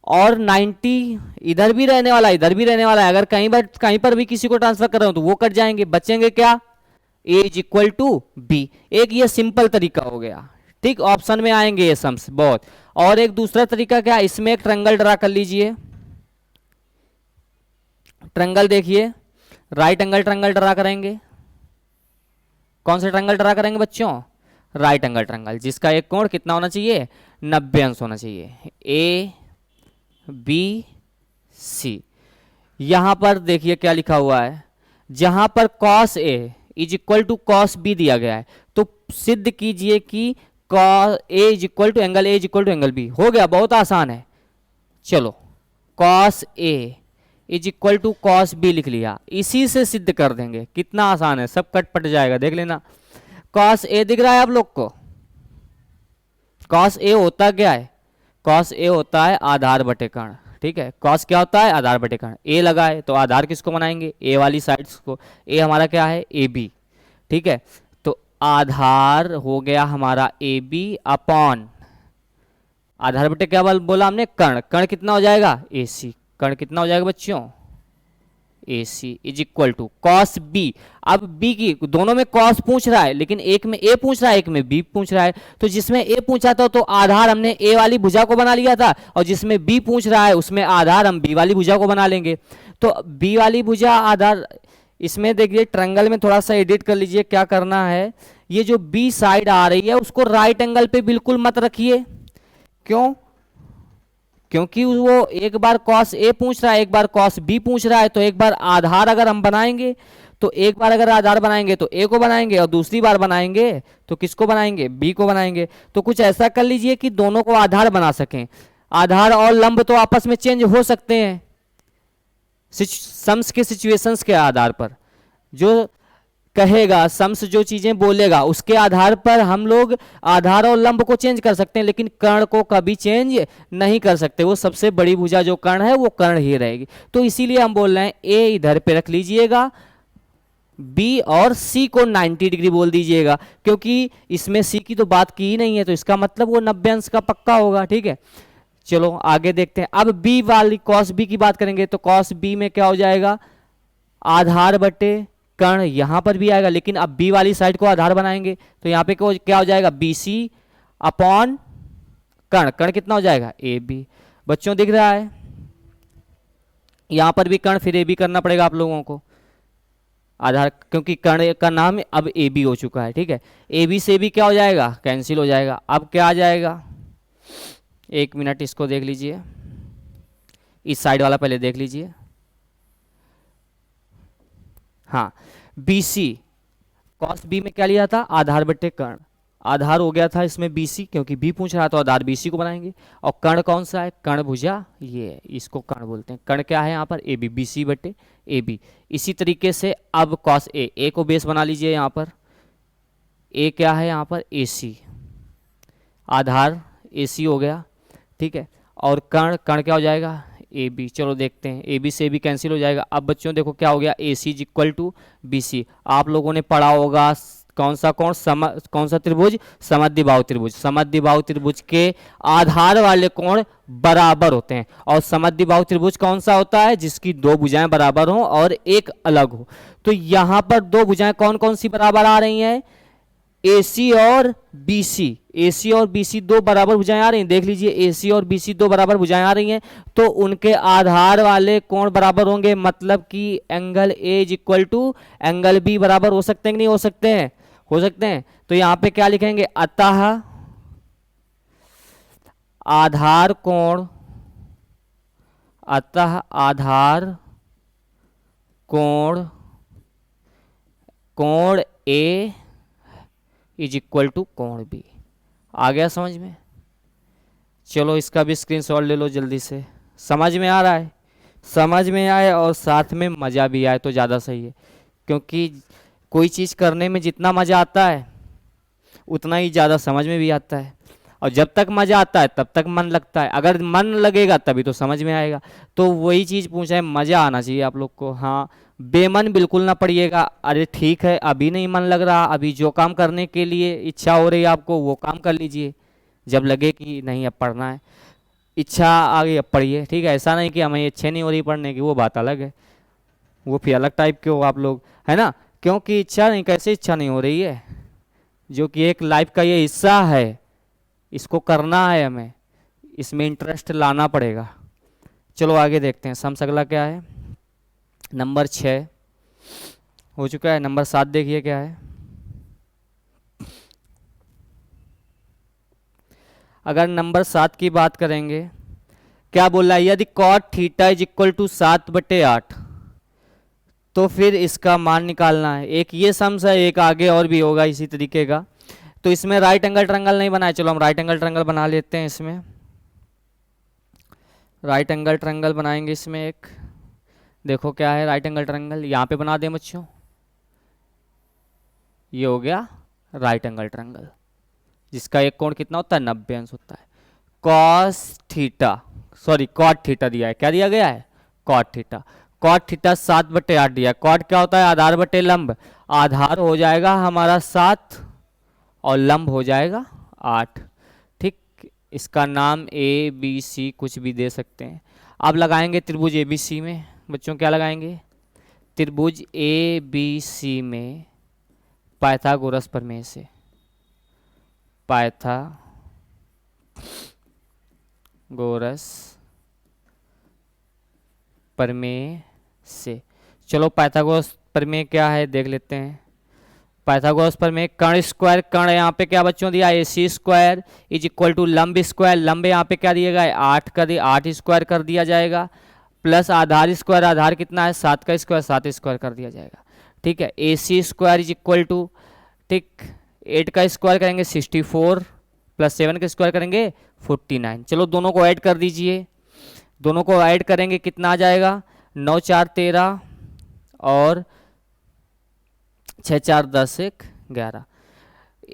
और 90 इधर भी रहने वाला इधर भी रहने वाला है, अगर कहीं पर भी किसी को ट्रांसफर कर रहे हो तो वो कट जाएंगे, बचेंगे क्या, ए इज इक्वल टू बी। एक ये सिंपल तरीका हो गया। ठीक, ऑप्शन में आएंगे ये सम्स बहुत। और एक दूसरा तरीका क्या, इसमें एक ट्रायंगल ड्रा कर लीजिए, ट्रायंगल देखिए, राइट एंगल ट्रायंगल ड्रा करेंगे। कौन सा ट्रायंगल ड्रा करेंगे बच्चों, राइट एंगल ट्रायंगल, जिसका एक कोण कितना होना चाहिए, 90 अंश होना चाहिए, ए बी सी। यहां पर देखिए क्या लिखा हुआ है, जहां पर cos A is equal to cos B दिया गया है, तो सिद्ध कीजिए कि cos A is equal to angle B, हो गया, बहुत आसान है। चलो cos A is equal to cos B लिख लिया, इसी से सिद्ध कर देंगे। कितना आसान है, सब कट पट जाएगा, देख लेना। कॉस ए दिख रहा है आप लोग को? कॉस ए होता क्या है? कॉस ए होता है आधार बटे कर्ण, ठीक है। कॉस क्या होता है? आधार बटे कर्ण। ए लगा है तो आधार किसको बनाएंगे? ए वाली साइड्स को। ए हमारा क्या है? ए बी, ठीक है। तो आधार हो गया हमारा ए बी अपॉन आधार बटे क्या बोला हमने? कर्ण। कर्ण कितना हो जाएगा? ए सी। कर्ण कितना हो जाएगा बच्चों? A C is equal to cos B. अब बी की दोनों में कॉस पूछ रहा है, लेकिन एक में ए पूछ रहा है, एक में बी पूछ रहा है। तो जिसमें ए पूछा था तो आधार हमने ए वाली भुजा को बना लिया था, और जिसमें बी पूछ रहा है उसमें आधार हम बी वाली भुजा को बना लेंगे। तो बी वाली भुजा आधार, इसमें देखिए ट्रायंगल में थोड़ा सा एडिट कर लीजिए। क्या करना है, ये जो बी साइड आ रही है उसको राइट एंगल पे बिल्कुल मत रखिए। क्यों? क्योंकि वो एक बार कॉस ए पूछ रहा है, एक बार कॉस बी पूछ रहा है। तो एक बार आधार अगर हम बनाएंगे तो एक बार अगर आधार बनाएंगे तो ए को बनाएंगे, और दूसरी बार बनाएंगे तो किसको बनाएंगे? बी को बनाएंगे। तो कुछ ऐसा कर लीजिए कि दोनों को आधार बना सकें। आधार और लंब तो आपस में चेंज हो सकते हैं सम्स के सिचुएशंस के आधार पर। जो कहेगा सम्स, जो चीजें बोलेगा उसके आधार पर हम लोग आधार और लंब को चेंज कर सकते हैं, लेकिन कर्ण को कभी चेंज नहीं कर सकते। वो सबसे बड़ी भुजा जो कर्ण है वो कर्ण ही रहेगी। तो इसीलिए हम बोल रहे हैं ए इधर पे रख लीजिएगा, बी और सी को 90 डिग्री बोल दीजिएगा, क्योंकि इसमें सी की तो बात की ही नहीं है, तो इसका मतलब वो 90 अंश का पक्का होगा, ठीक है। चलो आगे देखते हैं। अब बी वाली कॉस बी की बात करेंगे तो कॉस बी में क्या हो जाएगा? आधार बटे कर्ण। यहां पर भी आएगा, लेकिन अब बी वाली साइड को आधार बनाएंगे तो यहां पे क्या हो जाएगा? बी सी अपॉन कर्ण। कर्ण कितना हो जाएगा? A B. बच्चों दिख रहा है? यहां पर भी कर्ण, फिर ए बी करना पड़ेगा आप लोगों को आधार, क्योंकि कर्ण का नाम अब ए बी हो चुका है, ठीक है। ए बी से भी क्या हो जाएगा? कैंसिल हो जाएगा। अब क्या आ जाएगा? एक मिनट इसको देख लीजिए, इस साइड वाला पहले देख लीजिए। हाँ, बी सी कॉस बी में क्या लिया था? आधार बटे कर्ण। आधार हो गया था इसमें बी सी, क्योंकि बी पूछ रहा था तो आधार बी सी को बनाएंगे। और कर्ण कौन सा है? कर्ण भुजा, ये इसको कर्ण बोलते हैं। कर्ण क्या है यहाँ पर? ए बी, बी सी बटे ए बी। इसी तरीके से अब कॉस ए को बेस बना लीजिए। यहाँ पर ए क्या है? यहाँ पर ए सी, आधार ए सी हो गया, ठीक है। और कर्ण, कर्ण क्या हो जाएगा? A B. चलो देखते हैं, ए बी से भी कैंसिल हो जाएगा। अब बच्चों देखो क्या हो गया? A C is equal to B C. आप लोगों ने पढ़ा होगा कौन सा कौन सा त्रिभुज? समद्विबाहु त्रिभुज। समद्विबाहु त्रिभुज के आधार वाले कोण बराबर होते हैं। और समद्विबाहु त्रिभुज कौन सा होता है? जिसकी दो भुजाएं बराबर हों और एक अलग हो। तो यहां पर दो भुजाएं कौन कौन सी बराबर आ रही हैं? AC और BC। AC और BC दो बराबर भुजाएं आ रही हैं, देख लीजिए AC और BC दो बराबर भुजाएं आ रही हैं, तो उनके आधार वाले कोण बराबर होंगे। मतलब कि angle A is equal to angle B बराबर हो सकते हैं कि नहीं हो सकते हैं? हो सकते हैं। तो यहां पे क्या लिखेंगे? अतः आधार कोण, अतः आधार कोण, कोण A इज इक्वल टू कोण बी। आ गया समझ में? चलो इसका भी स्क्रीनशॉट ले लो जल्दी से। समझ में आ रहा है? समझ में आए और साथ में मज़ा भी आए तो ज़्यादा सही है, क्योंकि कोई चीज़ करने में जितना मज़ा आता है उतना ही ज़्यादा समझ में भी आता है। और जब तक मज़ा आता है तब तक मन लगता है। अगर मन लगेगा तभी तो समझ में आएगा। तो वही चीज़ पूछा है, मज़ा आना चाहिए आप लोग को। हाँ, बेमन बिल्कुल ना पड़िएगा। अरे ठीक है, अभी नहीं मन लग रहा, अभी जो काम करने के लिए इच्छा हो रही है आपको वो काम कर लीजिए। जब लगे कि नहीं अब पढ़ना है, इच्छा आ गई अब पढ़िए, ठीक है। ऐसा नहीं कि हमें इच्छा नहीं हो रही पढ़ने की, वो बात अलग है, वो फिर अलग टाइप के हो आप लोग, है ना। क्योंकि इच्छा नहीं, कैसे इच्छा नहीं हो रही है? जो कि एक लाइफ का ये हिस्सा है, इसको करना है, हमें इसमें इंटरेस्ट लाना पड़ेगा। चलो आगे देखते हैं। सम्स अगला क्या है? नंबर 6 हो चुका है। नंबर 7 देखिए क्या है। अगर नंबर 7 की बात करेंगे, क्या बोल रहा है? यदि cot theta is equal to 7/8, तो फिर इसका मान निकालना है। एक ये सम्स है, एक आगे और भी होगा इसी तरीके का। तो इसमें राइट एंगल ट्रायंगल नहीं बनाया, चलो हम राइट एंगल ट्रायंगल बना लेते हैं। इसमें राइट एंगल ट्रायंगल बनाएंगे इसमें एक। देखो क्या है राइट एंगल ट्रायंगल, यहाँ पे बना दें बच्चों, ये हो गया राइट एंगल ट्रायंगल, जिसका एक कोण कितना होता है 90 अंश होता है। Cos theta, sorry cot theta दिया है, क्या दिया गया है कॉट थीटा। कॉट थीटा 7/8 दिया है। कॉट क्या होता है आधार बटे लंब, आधार हो जाएगा हमारा 7 और लंब हो जाएगा 8। ठीक, इसका नाम ए बी सी कुछ भी दे सकते हैं। अब लगाएंगे त्रिभुज ए बी सी में बच्चों, क्या लगाएंगे त्रिभुज ए बी सी में पाइथागोरस प्रमेय से, पाइथागोरस प्रमेय से। चलो पाइथागोरस प्रमेय क्या है देख लेते हैं। पाइथागोरस प्रमेय, कर्ण स्क्वायर, कर्ण यहाँ पे क्या बच्चों दिया ए सी स्क्वायर इज इक्वल टू लंब स्क्वायर, लंब यहाँ पे क्या दिया गया 8 का, 8 स्क्वायर कर दिया जाएगा, प्लस आधार स्क्वायर, आधार कितना है 7 का स्क्वायर, 7 स्क्वायर कर दिया जाएगा। ठीक है, ए सी स्क्वायर इज इक्वल टू, ठीक 8 का स्क्वायर करेंगे 64 प्लस 7 का स्क्वायर करेंगे 49। चलो दोनों को ऐड कर दीजिए, दोनों को ऐड करेंगे कितना आ जाएगा 9 4 13 और 6 4 10 1 11।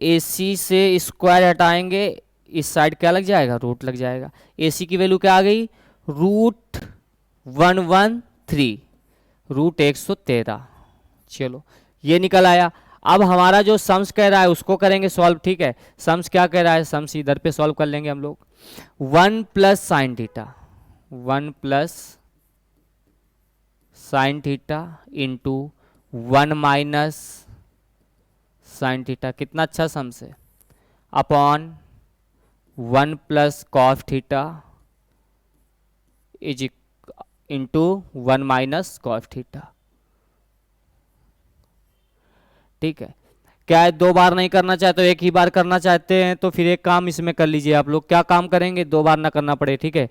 ए सी से स्क्वायर हटाएंगे, इस साइड क्या लग जाएगा रूट लग जाएगा। ए सी की वैल्यू क्या आ गई रूट 113, रूट 113। चलो ये निकल आया। अब हमारा जो सम्स कह रहा है उसको करेंगे सॉल्व। ठीक है, सम्स क्या कह रहा है, सम्स इधर पे सॉल्व कर लेंगे हम लोग। 1 plus sine theta, 1 plus sine theta into 1 minus sine theta, कितना अच्छा सम्स है, upon 1 plus cos theta is into 1 minus cos theta. ठीक है, क्या है दो बार नहीं करना चाहते तो एक ही बार करना चाहते हैं तो फिर एक काम इसमें कर लीजिए आप लोग। क्या काम करेंगे, दो बार ना करना पड़े। ठीक है,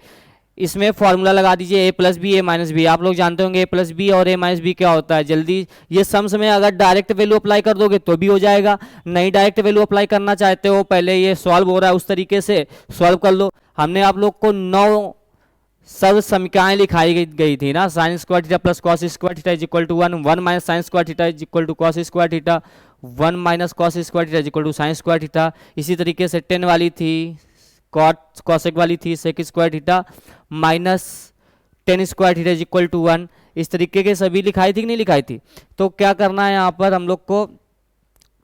इसमें फॉर्मूला लगा दीजिए ए plus B A minus B. आप लोग जानते होंगे ए प्लस बी और ए माइनस बी क्या होता है जल्दी। ये सम्स में अगर डायरेक्ट वैल्यू अप्लाई कर दोगे तो भी हो जाएगा, नहीं डायरेक्ट वैल्यू अप्लाई करना चाहते हो, पहले ये सॉल्व हो रहा है उस तरीके से सॉल्व कर लो। हमने आप लोग को 9 सब समीकरणाएं लिखाई गई थी ना, sine square theta plus cos square theta is equal to 1, 1 minus sine square theta is equal to cos square theta, 1 minus cos square theta is equal to sine square theta. इसी तरीके से 10 वाली थी, कॉट कॉसेक वाली थी sec square theta minus 10 square theta is equal to 1। इस तरीके के सभी लिखाई थी कि नहीं लिखाई थी। तो क्या करना है यहाँ पर हम लोग को,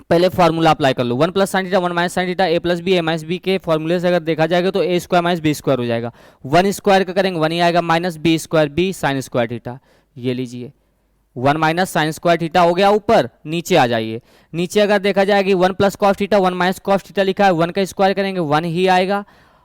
पहले फार्मूला अप्लाई कर लो। 1 plus sine theta 1 minus sine theta A plus B A minus B के फॉर्मूले से अगर देखा जाएगा तो A square minus B square हो जाएगा। 1 स्क्वायर का करेंगे 1 ही आएगा, minus B square B sine square theta. ये लीजिए 1 माइनस साइन स्क्वायर थीटा हो गया ऊपर, नीचे आ जाइए। नीचे अगर देखा जाएगी 1 plus cos theta 1 minus cos theta लिखा है, 1 का स्क्वायर करेंगे 1 ही आएगा,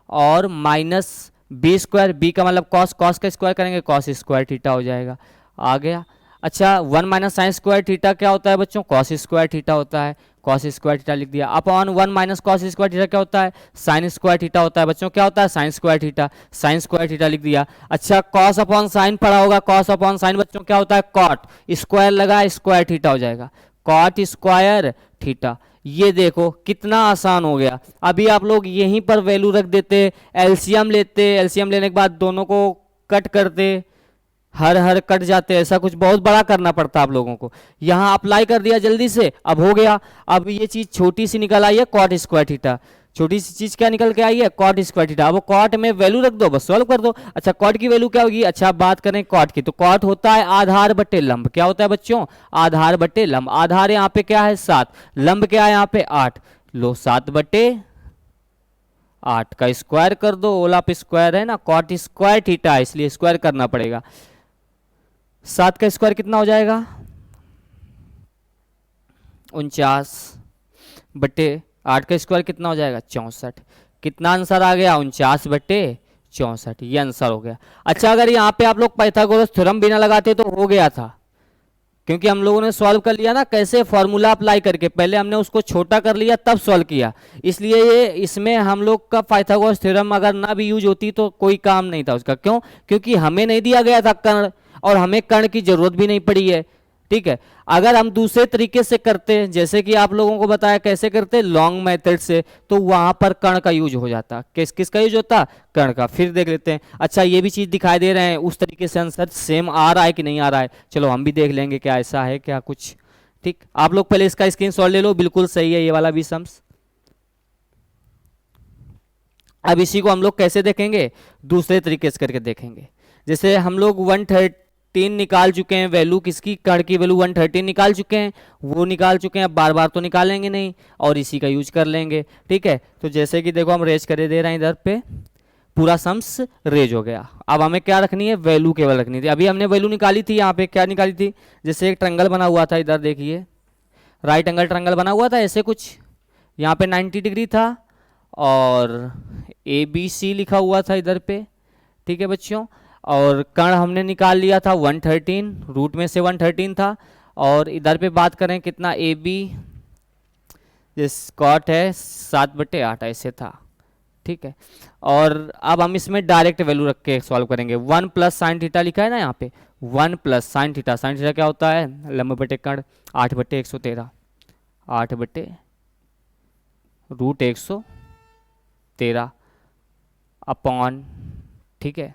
और माइनस बी स्क्वायर, बी का मतलब कॉस, कॉस का स्क्वायर करेंगे कॉस स्क्वायर थीटा हो जाएगा, आ गया। अच्छा 1 माइनस साइन स्क्वायर थीटा क्या होता है बच्चों, कॉस स्क्वायर थीटा होता है, कॉस स्क्वायर थीटा लिख दिया। Upon 1 minus cos square theta क्या होता है, साइन स्क्वायर थीटा होता है बच्चों, क्या होता है sign square theta, sign square theta लिख दिया। अच्छा कॉस अपॉन साइन पढ़ा होगा, कॉस अपॉन साइन बच्चों क्या होता है कॉट, स्क्वायर लगा स्क्वायर थीटा हो जाएगा, कॉट स्क्वायर थीटा। ये देखो कितना आसान हो गया। अभी आप लोग यहीं पर वैल्यू रख देते, एलसीएम लेते, एलसीएम लेने के बाद दोनों को कट करते, हर कट जाते, ऐसा कुछ बहुत बड़ा करना पड़ता आप लोगों को। यहाँ अप्लाई कर दिया जल्दी से, अब हो गया। अब ये चीज छोटी सी निकल आई है कॉट स्क्वायर थीटा, छोटी सी चीज क्या निकल के आई है कॉट स्क्वायर थीटा। अब कॉट में वैल्यू रख दो बस सॉल्व कर दो। अच्छा कॉट की वैल्यू क्या होगी, अच्छा बात करें कॉट की तो कॉट होता है आधार बटे लंब। क्या होता है बच्चों, आधार बटे लंब। आधार यहाँ पे क्या है 7, लंब क्या है यहाँ पे 8, लो 7/8 का स्क्वायर कर दो, ओला पे स्क्वायर है ना, कॉट स्क्वायर थीटा इसलिए स्क्वायर करना पड़ेगा। 7 का स्क्वायर कितना हो जाएगा 49/8 का स्क्वायर कितना हो जाएगा 64। कितना आंसर आ गया 49/64, ये आंसर हो गया। अच्छा अगर यहाँ पे आप लोग पाइथागोरस थ्योरम बिना लगाते तो हो गया था, क्योंकि हम लोगों ने सॉल्व कर लिया ना कैसे, फॉर्मूला अप्लाई करके। पहले हमने उसको छोटा कर लिया तब सॉल्व किया, इसलिए ये इसमें हम लोग का पाइथागोरस थ्योरम अगर ना भी यूज होती तो कोई काम नहीं था उसका। क्यों, क्योंकि हमें नहीं दिया गया था कर्ण, और हमें कर्ण की जरूरत भी नहीं पड़ी है। ठीक है। अगर हम दूसरे तरीके से करते हैं, जैसे कि आप लोगों को बताया कैसे करते हैं, लॉन्ग मेथड से, तो वहां पर कर्ण का यूज हो जाता। किसका यूज होता? कर्ण का। फिर देख लेते हैं। अच्छा, ये भी चीज दिखाई दे रहे हैं, उस तरीके से आंसर सेम आ रहा है कि नहीं आ रहा है, चलो हम भी देख लेंगे क्या ऐसा है क्या कुछ। ठीक, आप लोग पहले इसका स्क्रीनशॉट ले लो, बिल्कुल सही है ये वाला भी सम्स। अब इसी को हम लोग कैसे देखेंगे? दूसरे तरीके से करके देखेंगे। जैसे हम लोग 113 निकाल चुके हैं, वैल्यू किसकी, कर्ण की वैल्यू 113 निकाल चुके हैं, वो निकाल चुके हैं, अब बार बार तो निकालेंगे नहीं और इसी का यूज कर लेंगे। ठीक है, तो जैसे कि देखो हम रेज करे दे रहे हैं, इधर पे पूरा सम्स रेज हो गया। अब हमें क्या रखनी है? वैल्यू केवल रखनी थी। अभी हमने वैल्यू निकाली थी, यहाँ पे क्या निकाली थी? जैसे एक ट्रायंगल बना हुआ था, इधर देखिए राइट एंगल ट्रायंगल बना हुआ था ऐसे कुछ, यहाँ पे 90 डिग्री था और ABC लिखा हुआ था इधर पे। ठीक है बच्चों, और कर्ण हमने निकाल लिया था 113, रूट में से 113 था। और इधर पे बात करें कितना, AB कॉट है 7/8 ऐसे था। ठीक है, और अब हम इसमें डायरेक्ट वैल्यू रख के सॉल्व करेंगे। 1 प्लस साइन थीटा लिखा है ना यहाँ पे, 1 plus sine theta. Sine theta क्या होता है? लंब बटे कर्ण, 8/113, 8/√113 अपॉन, ठीक है।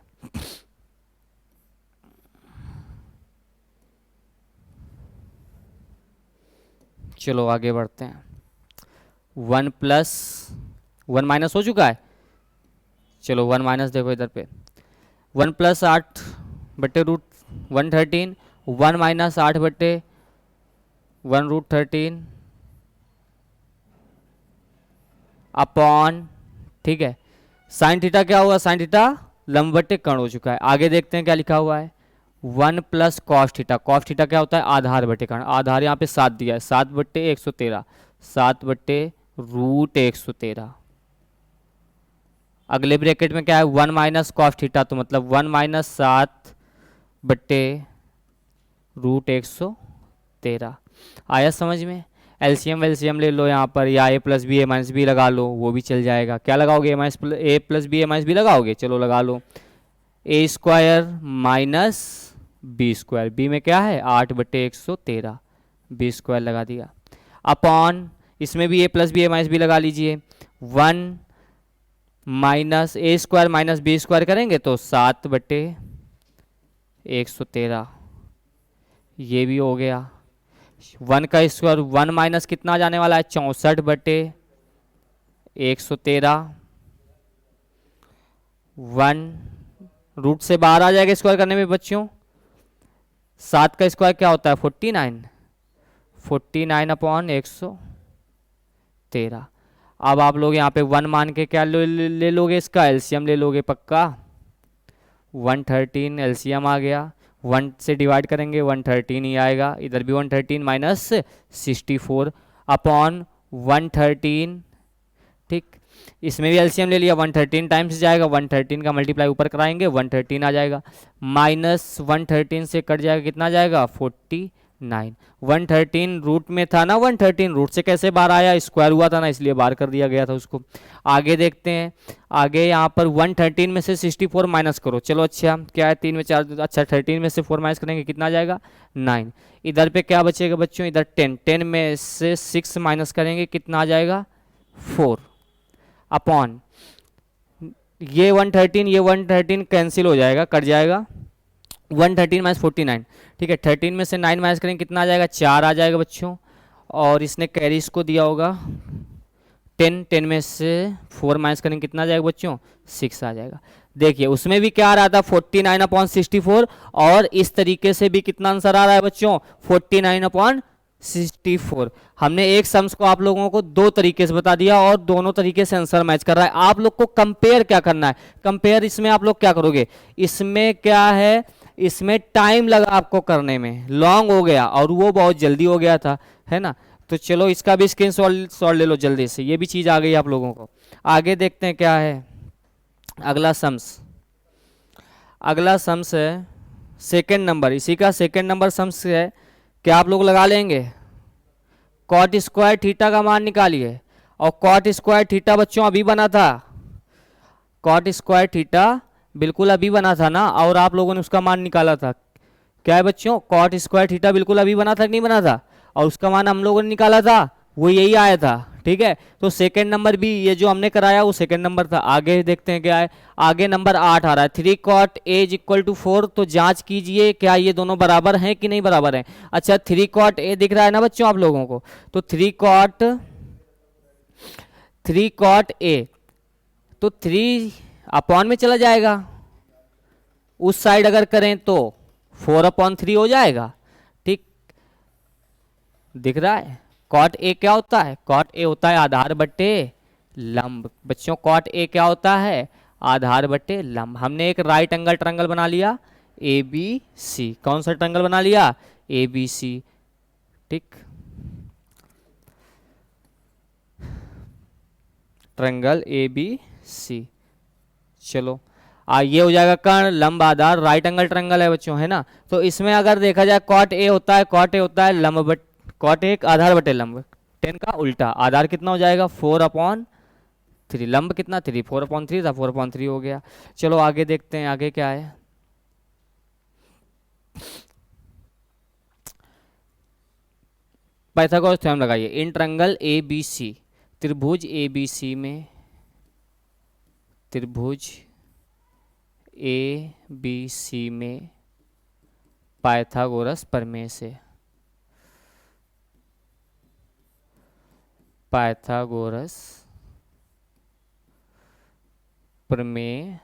चलो आगे बढ़ते हैं। 1 प्लस 1 माइनस हो चुका है, चलो 1 माइनस देखो इधर पे, 1 प्लस 8/√113, 1 माइनस 8/1√13 अपॉन, ठीक है। साइन थीटा क्या हुआ? साइन थीटा लंब बटे कर्ण हो चुका है। आगे देखते हैं क्या लिखा हुआ है। 1 plus cos theta, cos theta क्या होता है? आधार बटे कर्ण। आधार यहाँ पे 7 दिया है, 7/113, 7/√113। अगले ब्रैकेट में क्या है? 1 माइनस कॉस थीटा, तो मतलब 1 माइनस 7/√113। आया समझ में? एलसीएम वेलसीएम ले लो यहाँ पर, या A plus B A minus B लगा लो, वो भी चल जाएगा। क्या लगाओगे? A plus B A minus B लगाओगे, चलो लगा लो। A square minus B square, B में क्या है? 8/113, B स्क्वायर लगा दिया अपॉन, इसमें भी A plus B A minus B लगा लीजिए। 1 minus A square minus B square करेंगे तो 7/113, ये भी हो गया। 1 का स्क्वायर, 1 माइनस कितना जाने वाला है? 64/113। 1 रूट से बाहर आ जाएगा स्क्वायर करने में बच्चों। 7 का स्क्वायर क्या होता है? 49, 49/113। अब आप लोग यहाँ पे 1 मान के क्या ले लोगे? इसका एलसीएम ले लोगे पक्का। 113 एलसीएम आ गया, 1 से डिवाइड करेंगे 113 ही आएगा। इधर भी 113 माइनस 64 अपॉन 113। ठीक, इसमें भी एलसीएम ले लिया, 113 टाइम्स जाएगा, 113 का मल्टीप्लाई ऊपर कराएंगे 113 आ जाएगा। माइनस 113 से कट जाएगा, कितना जाएगा? 49। 113 रूट में था ना, 113 रूट से कैसे बाहर आया? स्क्वायर हुआ था ना, इसलिए बाहर कर दिया गया था उसको। आगे देखते हैं। आगे यहाँ पर 113 में से 64 माइनस करो, चलो अच्छा क्या है? 3 में 4, अच्छा 13 में से 4 माइनस करेंगे, कितना आ जाएगा? 9। इधर पे क्या बचेगा बच्चों? इधर 10, 10 में से 6 माइनस करेंगे, कितना आ जाएगा? 4 अपॉन, ये 113 कैंसिल हो जाएगा, कट जाएगा। 113 माइनस 49, ठीक है। 13 में से 9 माइनस करेंगे, कितना आ जाएगा? 4 आ जाएगा बच्चों। और इसने कैरी इसको दिया होगा 10, 10 में से 4 माइनस करेंगे, कितना आ जाएगा बच्चों? 6 आ जाएगा। देखिए उसमें भी क्या आ रहा था? 49/64, और इस तरीके से भी कितना आंसर आ रहा है बच्चों? 49/64। हमने एक सम्स को आप लोगों को 2 तरीके से बता दिया और दोनों तरीके से आंसर मैच कर रहा है। आप लोग को कंपेयर क्या करना है? कंपेयर इसमें आप लोग क्या करोगे? इसमें क्या है, इसमें टाइम लगा आपको करने में, लॉन्ग हो गया और वो बहुत जल्दी हो गया था, है ना। तो चलो इसका भी स्क्रीन शॉट ले लो जल्दी से, ये भी चीज़ आ गई आप लोगों को। आगे देखते हैं क्या है अगला सम्स। अगला सम्स है सेकेंड नंबर, इसी का सेकेंड नंबर सम्स है। क्या आप लोग लगा लेंगे? कॉट स्क्वायर थीटा का मान निकालिए। और कॉट स्क्वायर थीटा बच्चों अभी बना था, कॉट स्क्वायर थीटा बिल्कुल अभी बना था ना, और आप लोगों ने उसका मान निकाला था क्या है बच्चों, कॉट स्क्वायर थीटा बिल्कुल अभी बना था कि नहीं बना था, और उसका मान हम लोगों ने निकाला था, वो यही आया था। ठीक है, तो सेकंड नंबर भी ये जो हमने कराया वो सेकंड नंबर था। आगे देखते हैं क्या है, आगे नंबर 8 आ रहा है, 3 cot A is equal to 4। तो जांच कीजिए क्या ये दोनों बराबर हैं कि नहीं बराबर हैं। अच्छा 3 कॉट ए दिख रहा है ना बच्चों आप लोगों को, तो 3 कॉट ए तो 3 अपॉन में चला जाएगा, उस साइड अगर करें तो 4/3 हो जाएगा। ठीक दिख रहा है। कॉट ए क्या होता है, कॉट ए होता है आधार बटे लंब। बच्चों कॉट ए क्या होता है, आधार बटे लंब। हमने एक राइट एंगल ट्रायंगल बना लिया ए बी सी। कौन सा ट्रायंगल बना लिया, ए बी सी। ठीक, ट्रायंगल ए बी सी। चलो ये हो जाएगा कर्ण लंब आधार, राइट एंगल ट्रायंगल है बच्चों, है ना। तो इसमें अगर देखा जाए कॉट ए होता है, कॉट ए होता है लंब बट कॉट एक आधार बटे लंब, 10 का उल्टा। आधार कितना हो जाएगा 4/3, लंब कितना 3, 4/3 था, 4/3 हो गया। चलो आगे देखते हैं आगे क्या है। पाइथागोरस थ्योरम लगाइए। इन ट्रायंगल ए बी सी, त्रिभुज ए बी सी में, त्रिभुज ए बी सी में पाइथागोरस प्रमेय से, पाइथागोरस प्रमेय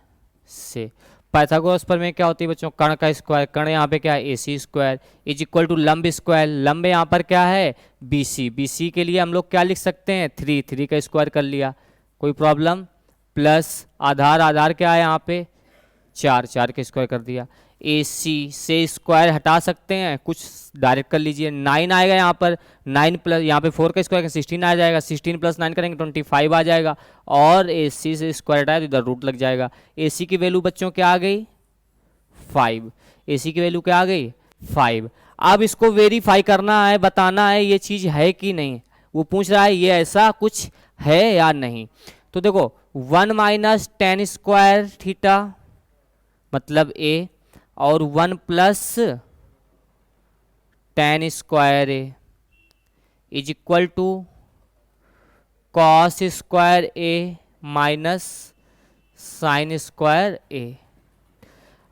से। पाइथागोरस प्रमेय क्या होती है बच्चों, कर्ण का स्क्वायर, कर्ण यहाँ पे क्या है ए सी स्क्वायर इज इक्वल टू लंब स्क्वायर, लंब यहाँ पर क्या है बी सी, बी सी के लिए हम लोग क्या लिख सकते हैं 3, 3 का स्क्वायर कर लिया, कोई प्रॉब्लम। प्लस आधार, आधार क्या है यहाँ पे 4, 4 का स्क्वायर कर दिया। ए सी से स्क्वायर हटा सकते हैं, कुछ डायरेक्ट कर लीजिए, 9 आएगा यहाँ पर, 9 प्लस यहाँ पे 4 का स्क्वायर 16 आ जाएगा, 16 प्लस 9 करेंगे 25 आ जाएगा, और ए सी से स्क्वायर हटाया तो इधर रूट लग जाएगा। ए सी की वैल्यू बच्चों क्या आ गई 5, ए सी की वैल्यू क्या आ गई 5। अब इसको वेरीफाई करना है, बताना है ये चीज़ है कि नहीं, वो पूछ रहा है ये ऐसा कुछ है या नहीं। तो देखो 1 माइनस टेन स्क्वायर थीटा मतलब ए, और 1 plus tan square A is equal to cos square A minus sine square A.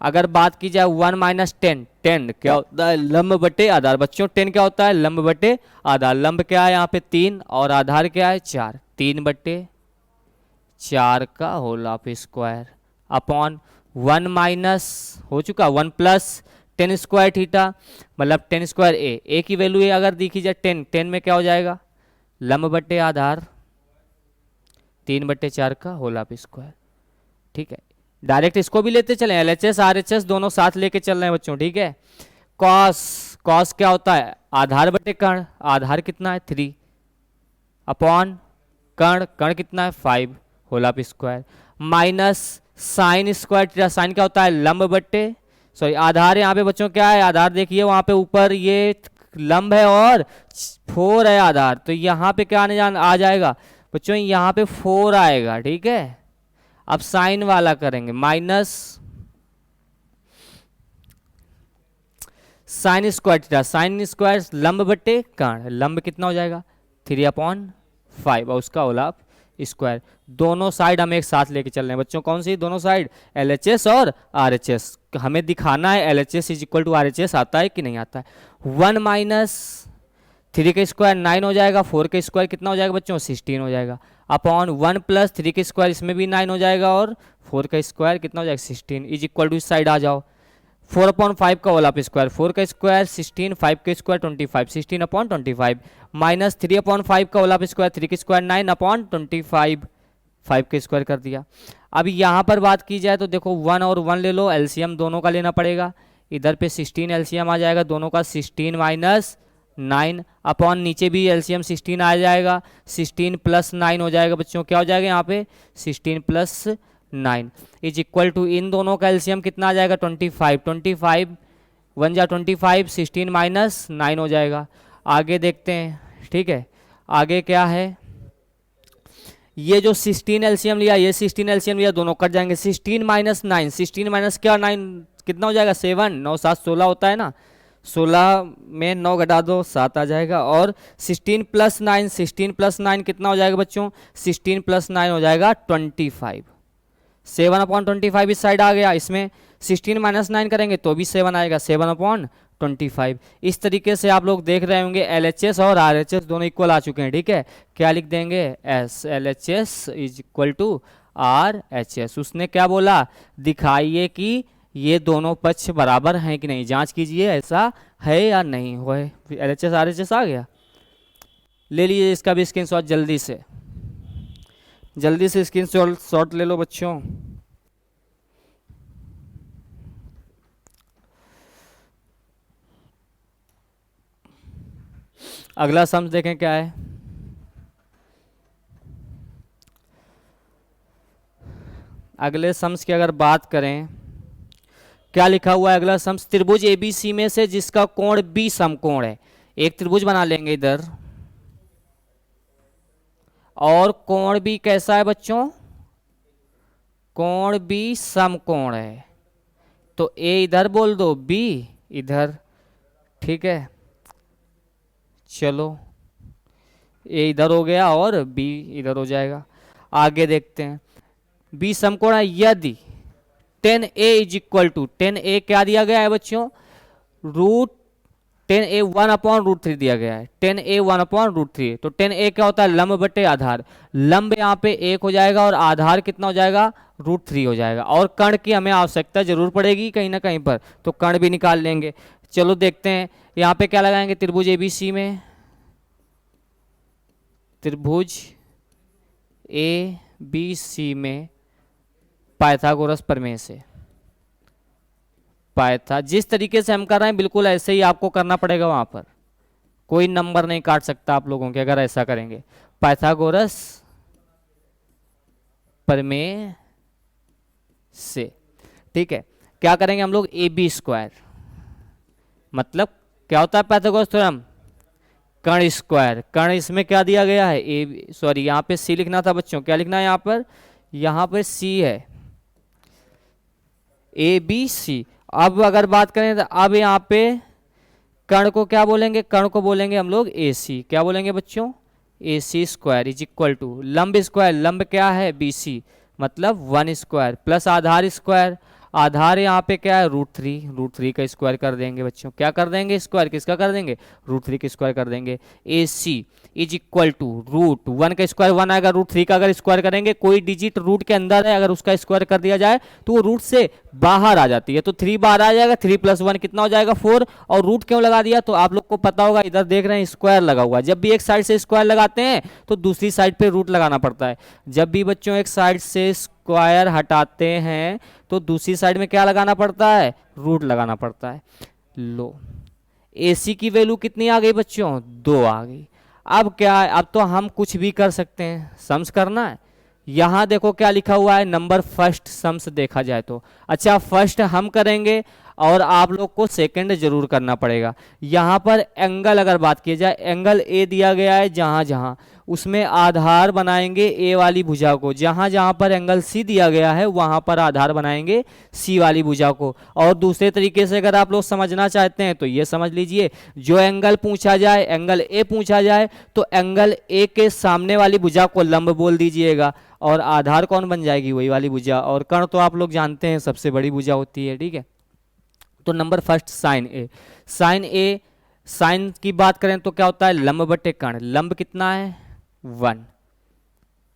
अगर बात की जाए 1 माइनस टेन, टेन क्या होता है लंब बटे आधार। बच्चों 10 क्या होता है लंब बटे आधार, लंब क्या है यहाँ पे 3 और आधार क्या है 4, 3/4 का whole of square upon 1 minus हो चुका 1 प्लस टेन स्क्वायर थीटा मतलब 10 स्क्वायर ए की वैल्यू है अगर देखी जाए 10, 10 में क्या हो जाएगा लंब बटे आधार 3/4 का होल ऑफ स्क्वायर। ठीक है, डायरेक्ट इसको भी लेते चले, एलएचएस आरएचएस दोनों साथ लेके चल रहे हैं बच्चों। ठीक है, कॉस, कॉस क्या होता है आधार बटे कर्ण, आधार कितना है 3 अपॉन कर्ण, कर्ण कितना है 5 whole of square minus sine square theta, sine क्या होता है लंब बटे सॉरी आधार, यहाँ पे बच्चों क्या है आधार देखिए वहां पे ऊपर ये लंब है और 4 है आधार, तो यहाँ पे क्या आने जान आ जाएगा बच्चों यहाँ पे 4 आएगा। ठीक है, अब साइन वाला करेंगे minus sine square theta, sine square लंब बटे कर्ण, लंब कितना हो जाएगा 3/5 और उसका होल ऑफ स्क्वायर। दोनों साइड हम एक साथ लेके चल रहे हैं बच्चों, कौन सी दोनों साइड एलएचएस और आरएचएस। हमें दिखाना है LHS is equal to RHS आता है कि नहीं आता है। 1 माइनस 3 का स्क्वायर 9 हो जाएगा, 4 का स्क्वायर कितना हो जाएगा बच्चों 16 हो जाएगा अपॉन 1 प्लस 3 का स्क्वायर इसमें भी 9 हो जाएगा और 4 का स्क्वायर कितना हो जाएगा 16 इज इक्वल टू इस साइड आ जाओ 4/5 का होल ऑफ स्क्वायर, 4 का स्क्वायर 16, 5 का स्क्वायर 25, 16/25 माइनस 3/5 का होल ऑफ स्क्वायर, 3 का स्क्वायर 9/25, 5 का स्क्वायर कर दिया। अब यहाँ पर बात की जाए तो देखो 1 और 1 ले लो, एलसीएम दोनों का लेना पड़ेगा, इधर पे 16 एलसीएम आ जाएगा दोनों का 16 माइनस 9 अपॉन नीचे भी एलसीएम 16 आ जाएगा, 16 प्लस 9 हो जाएगा बच्चों, क्या हो जाएगा यहाँ पे 16 प्लस 9 इज इक्वल टू इन दोनों का एलसीएम कितना आ जाएगा 25, 25 1 जा 25, 16 माइनस 9 हो जाएगा। आगे देखते हैं। ठीक है, आगे क्या है ये जो 16 एलसीएम लिया ये 16 एलसीएम लिया दोनों कट जाएंगे, 16 माइनस 9, 16 माइनस क्या 9 कितना हो जाएगा 7, 9 7 16 होता है ना, 16 में 9 घटा दो 7 आ जाएगा। और 16 प्लस 9, 16 प्लस 9 कितना हो जाएगा बच्चों, 16 प्लस 9 हो जाएगा 25। 7/25 इस साइड आ गया, इसमें 16 माइनस 9 करेंगे तो भी 7 आएगा, 7/25। इस तरीके से आप लोग देख रहे होंगे LHS और RHS दोनों इक्वल आ चुके हैं, ठीक है। क्या लिख देंगे, LHS is equal to RHS। उसने क्या बोला, दिखाइए कि ये दोनों पक्ष बराबर हैं कि नहीं, जांच कीजिए ऐसा है या नहीं हो। LHS RHS आ गया, ले लीजिए इसका भी स्क्रीनशॉट जल्दी से स्क्रीनशॉट ले लो बच्चों। अगला सम्स देखें क्या है। अगले सम्स की अगर बात करें, क्या लिखा हुआ है अगला सम्स, त्रिभुज ABC में से जिसका कोण B समकोण है। एक त्रिभुज बना लेंगे इधर, और कोण B कैसा है बच्चों, कोण B समकोण है। तो A इधर बोल दो, B इधर, ठीक है। चलो A इधर हो गया और B इधर हो जाएगा। आगे देखते हैं, B समकोण है यदि tan A is equal to, tan A क्या दिया गया है बच्चों, tan A 1/√3 दिया गया है, tan A 1/√3। तो tan A क्या होता है, लंब बटे आधार। लंब यहाँ पे 1 हो जाएगा और आधार कितना हो जाएगा, √3 हो जाएगा। और कर्ण की हमें आवश्यकता जरूर पड़ेगी कहीं ना कहीं पर, तो कर्ण भी निकाल लेंगे। चलो देखते हैं, यहाँ पे क्या लगाएंगे, त्रिभुज ABC में, त्रिभुज ABC में पाइथागोरस प्रमेय से, जिस तरीके से हम कर रहे हैं बिल्कुल ऐसे ही आपको करना पड़ेगा। वहां पर कोई नंबर नहीं काट सकता आप लोगों के अगर ऐसा करेंगे। पाइथागोरस प्रमेय से, ठीक है। क्या करेंगे हम लोग, AB², मतलब क्या होता है पाइथागोरस थ्योरम, कर्ण स्क्वायर। कर्ण इसमें क्या दिया गया है, सॉरी यहाँ पे C लिखना था बच्चों, क्या लिखना है यहाँ पर C है, ABC। अब अगर बात करें तो अब यहाँ पे कर्ण को क्या बोलेंगे, कर्ण को बोलेंगे हम लोग AC। क्या बोलेंगे बच्चों, AC² इज इक्वल टू लंब स्क्वायर, लंब क्या है BC, मतलब 1² प्लस आधार स्क्वायर। आधार यहाँ पे क्या है, √3 का स्क्वायर कर देंगे बच्चों। क्या कर देंगे, स्क्वायर किसका कर देंगे, √3 का स्क्वायर कर देंगे। AC इज इक्वल टू √1 का स्क्वायर 1 आएगा, √3 का अगर स्क्वायर करेंगे, कोई डिजिट रूट के अंदर है अगर उसका स्क्वायर कर दिया जाए तो वो रूट से बाहर आ जाती है, तो 3 बाहर आ जाएगा, 3 + 1 कितना हो जाएगा 4। और रूट क्यों लगा दिया, तो आप लोग को पता होगा, इधर देख रहे हैं स्क्वायर लगा हुआ है। जब भी एक साइड से स्क्वायर लगाते हैं तो दूसरी साइड पे रूट लगाना पड़ता है। जब भी बच्चों एक साइड से स्क्वायर हटाते हैं तो दूसरी साइड में क्या लगाना पड़ता है, रूट लगाना पड़ता है। लो AC की वैल्यू कितनी आ गई बच्चों, 2 आ गई। अब क्या है, अब तो हम कुछ भी कर सकते हैं, सम्स करना है। यहाँ देखो क्या लिखा हुआ है, नंबर फर्स्ट सम्स देखा जाए तो। अच्छा फर्स्ट हम करेंगे और आप लोग को सेकंड जरूर करना पड़ेगा। यहाँ पर एंगल अगर बात की जाए, एंगल A दिया गया है, जहाँ जहाँ उसमें आधार बनाएंगे A वाली भुजा को, जहाँ जहाँ पर एंगल C दिया गया है वहाँ पर आधार बनाएंगे C वाली भुजा को। और दूसरे तरीके से अगर आप लोग समझना चाहते हैं तो ये समझ लीजिए, जो एंगल पूछा जाए, एंगल A पूछा जाए तो एंगल A के सामने वाली भुजा को लंब बोल दीजिएगा और आधार कौन बन जाएगी, वही वाली भुजा। और कर्ण तो आप लोग जानते हैं सबसे बड़ी भुजा होती है, ठीक है। तो number first sine A। Sine A, sine की बात करें तो क्या होता है, लंब बटे कर्ण। लंब कितना है, 1।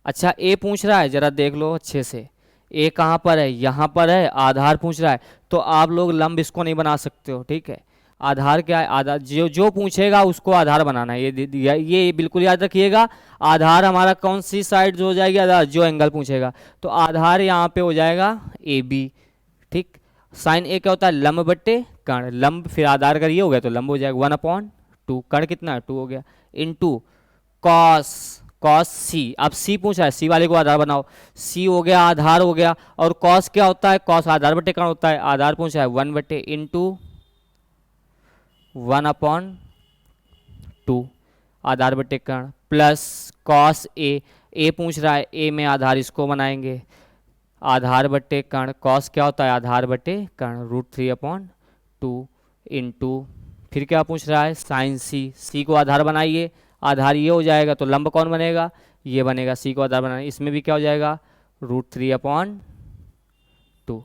अच्छा A पूछ रहा है, जरा देख लो अच्छे से, A कहाँ पर है, यहाँ पर है, आधार पूछ रहा है, तो आप लोग लंब इसको नहीं बना सकते हो, ठीक है। आधार क्या है, आधार जो पूछेगा उसको आधार बनाना है, ये बिल्कुल याद रखिएगा। आधार हमारा कौन सी साइड जो हो जाएगी, आधार जो एंगल पूछेगा, तो आधार यहाँ पे हो जाएगा AB, ठीक। साइन A क्या होता है, लंब बटे कर्ण। लंब फिर आधार अगर ये हो गया तो लंब हो जाएगा 1/2। कर्ण कितना है, 2 हो गया, इनटू कॉस C। अब C पूछा है, C वाले को आधार बनाओ, C हो गया, आधार हो गया। और कॉस क्या होता है, कॉस आधार बटे कर्ण होता है, आधार पूछा है 1 बटे इनटू 1/2 आधार बटे कर्ण, प्लस कॉस A। A पूछ रहा है, A में आधार इसको बनाएंगे, आधार बट्टे कर्ण, कॉस क्या होता है आधार बट्टे कर्ण, √3/2 इंटू, फिर क्या पूछ रहा है साइन सी, सी को आधार बनाइए, आधार ये हो जाएगा तो लंब कौन बनेगा, ये बनेगा, सी को आधार बनाइए, इसमें भी क्या हो जाएगा √3/2।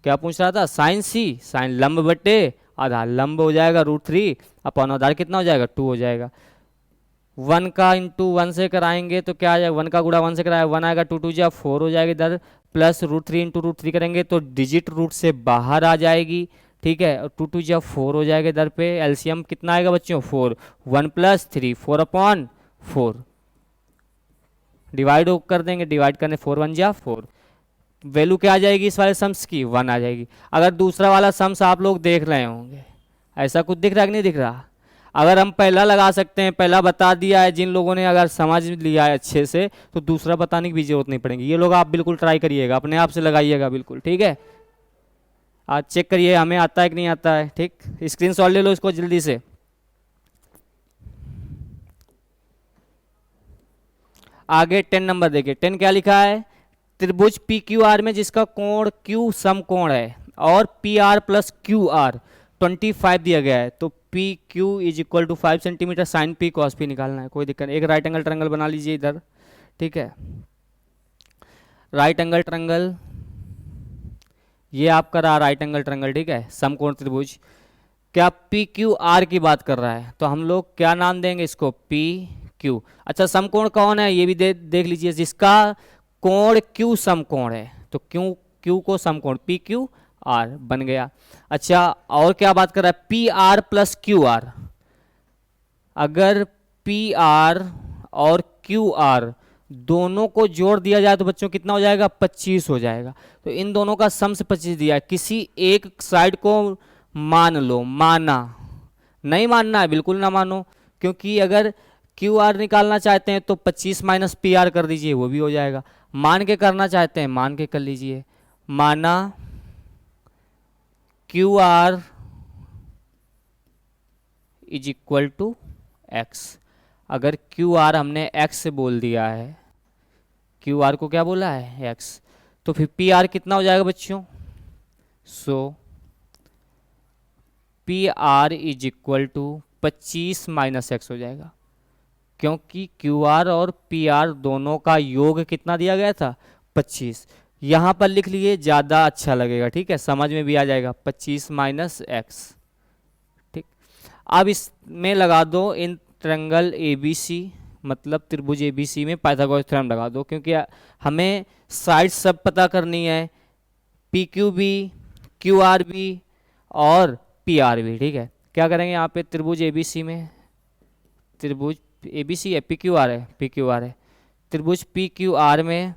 क्या पूछ रहा था साइन सी, साइन लंब बट्टे आधार, लंब हो जाएगा √3 आधार कितना हो जाएगा 2 हो जाएगा। 1 का इंटू 1 से कराएंगे तो क्या आ जाएगा, 1 का गुणा 1 से कराएगा 1 आएगा, 2 2 जा 4 हो जाएगी इधर, प्लस √3 इंटू √3 करेंगे तो डिजिट रूट से बाहर आ जाएगी, ठीक है, और 2 2 जा 4 हो जाएगा इधर पे, एलसीएम कितना आएगा बच्चों 4, 1 + 3 4/4, डिवाइड कर देंगे, डिवाइड करने 4 1 जा 4, वैल्यू क्या आ जाएगी इस वाले सम्स की 1 आ जाएगी। अगर दूसरा वाला सम्स आप लोग देख रहे होंगे, ऐसा कुछ दिख रहा है कि नहीं दिख रहा, अगर हम पहला लगा सकते हैं, पहला बता दिया है, जिन लोगों ने अगर समझ लिया है अच्छे से तो दूसरा बताने की भी जरूरत नहीं पड़ेगी। ये लोग आप बिल्कुल ट्राई करिएगा, अपने आप से लगाइएगा बिल्कुल, ठीक है। आज चेक करिए हमें आता है कि नहीं आता है, ठीक, स्क्रीनशॉट ले लो इसको जल्दी से। आगे 10 नंबर देखिए, 10 क्या लिखा है, त्रिभुज पी क्यू आर में जिसका कोण क्यू समकोण है और P R plus Q R 25 दिया गया है, तो P Q is equal to 5 centimetre sine P cos P निकालना है, कोई दिक्कत नहीं। एक राइट एंगल ट्रायंगल बना लीजिए इधर, ठीक है, राइट एंगल ट्रायंगल, ये आपका रहा राइट एंगल ट्रायंगल, ठीक है, समकोण त्रिभुज। क्या पी क्यू आर की बात कर रहा है तो हम लोग क्या नाम देंगे इसको पी क्यू। अच्छा समकोण कौन है ये भी देख लीजिए, जिसका कोण क्यू समकोण है तो क्यू को समकोण पी क्यू आर बन गया। अच्छा और क्या बात कर रहा है P R plus Q are, अगर पी आर और क्यू आर दोनों को जोड़ दिया जाए तो बच्चों कितना हो जाएगा 25 हो जाएगा, तो इन दोनों का सम से 25 दिया है। किसी एक साइड को मान लो, माना नहीं मानना है बिल्कुल ना मानो, क्योंकि अगर क्यू आर निकालना चाहते हैं तो 25 माइनस पी आर कर दीजिए वो भी हो जाएगा, मान के करना चाहते हैं मान के कर लीजिए, माना Q R is equal to X, अगर क्यू आर हमने एक्स से बोल दिया है, क्यू आर को क्या बोला है एक्स, तो फिर पी आर कितना हो जाएगा बच्चों, so P R is equal to 25 minus X हो जाएगा, क्योंकि क्यू आर और पी आर दोनों का योग कितना दिया गया था 25, यहाँ पर लिख लिए ज़्यादा अच्छा लगेगा, ठीक है, समझ में भी आ जाएगा 25 माइनस एक्स, ठीक। अब इसमें लगा दो इन ट्रायंगल ए बी सी, मतलब त्रिभुज ए बी सी में पाइथागोरस थ्योरम लगा दो, क्योंकि हमें साइड सब पता करनी है, P Q B, Q R B और पी आर बी, ठीक है। क्या करेंगे यहाँ पे त्रिभुज ए बी सी में, त्रिभुज ए बी सी है पी क्यू आर है, पी क्यू आर है, त्रिभुज पी क्यू आर में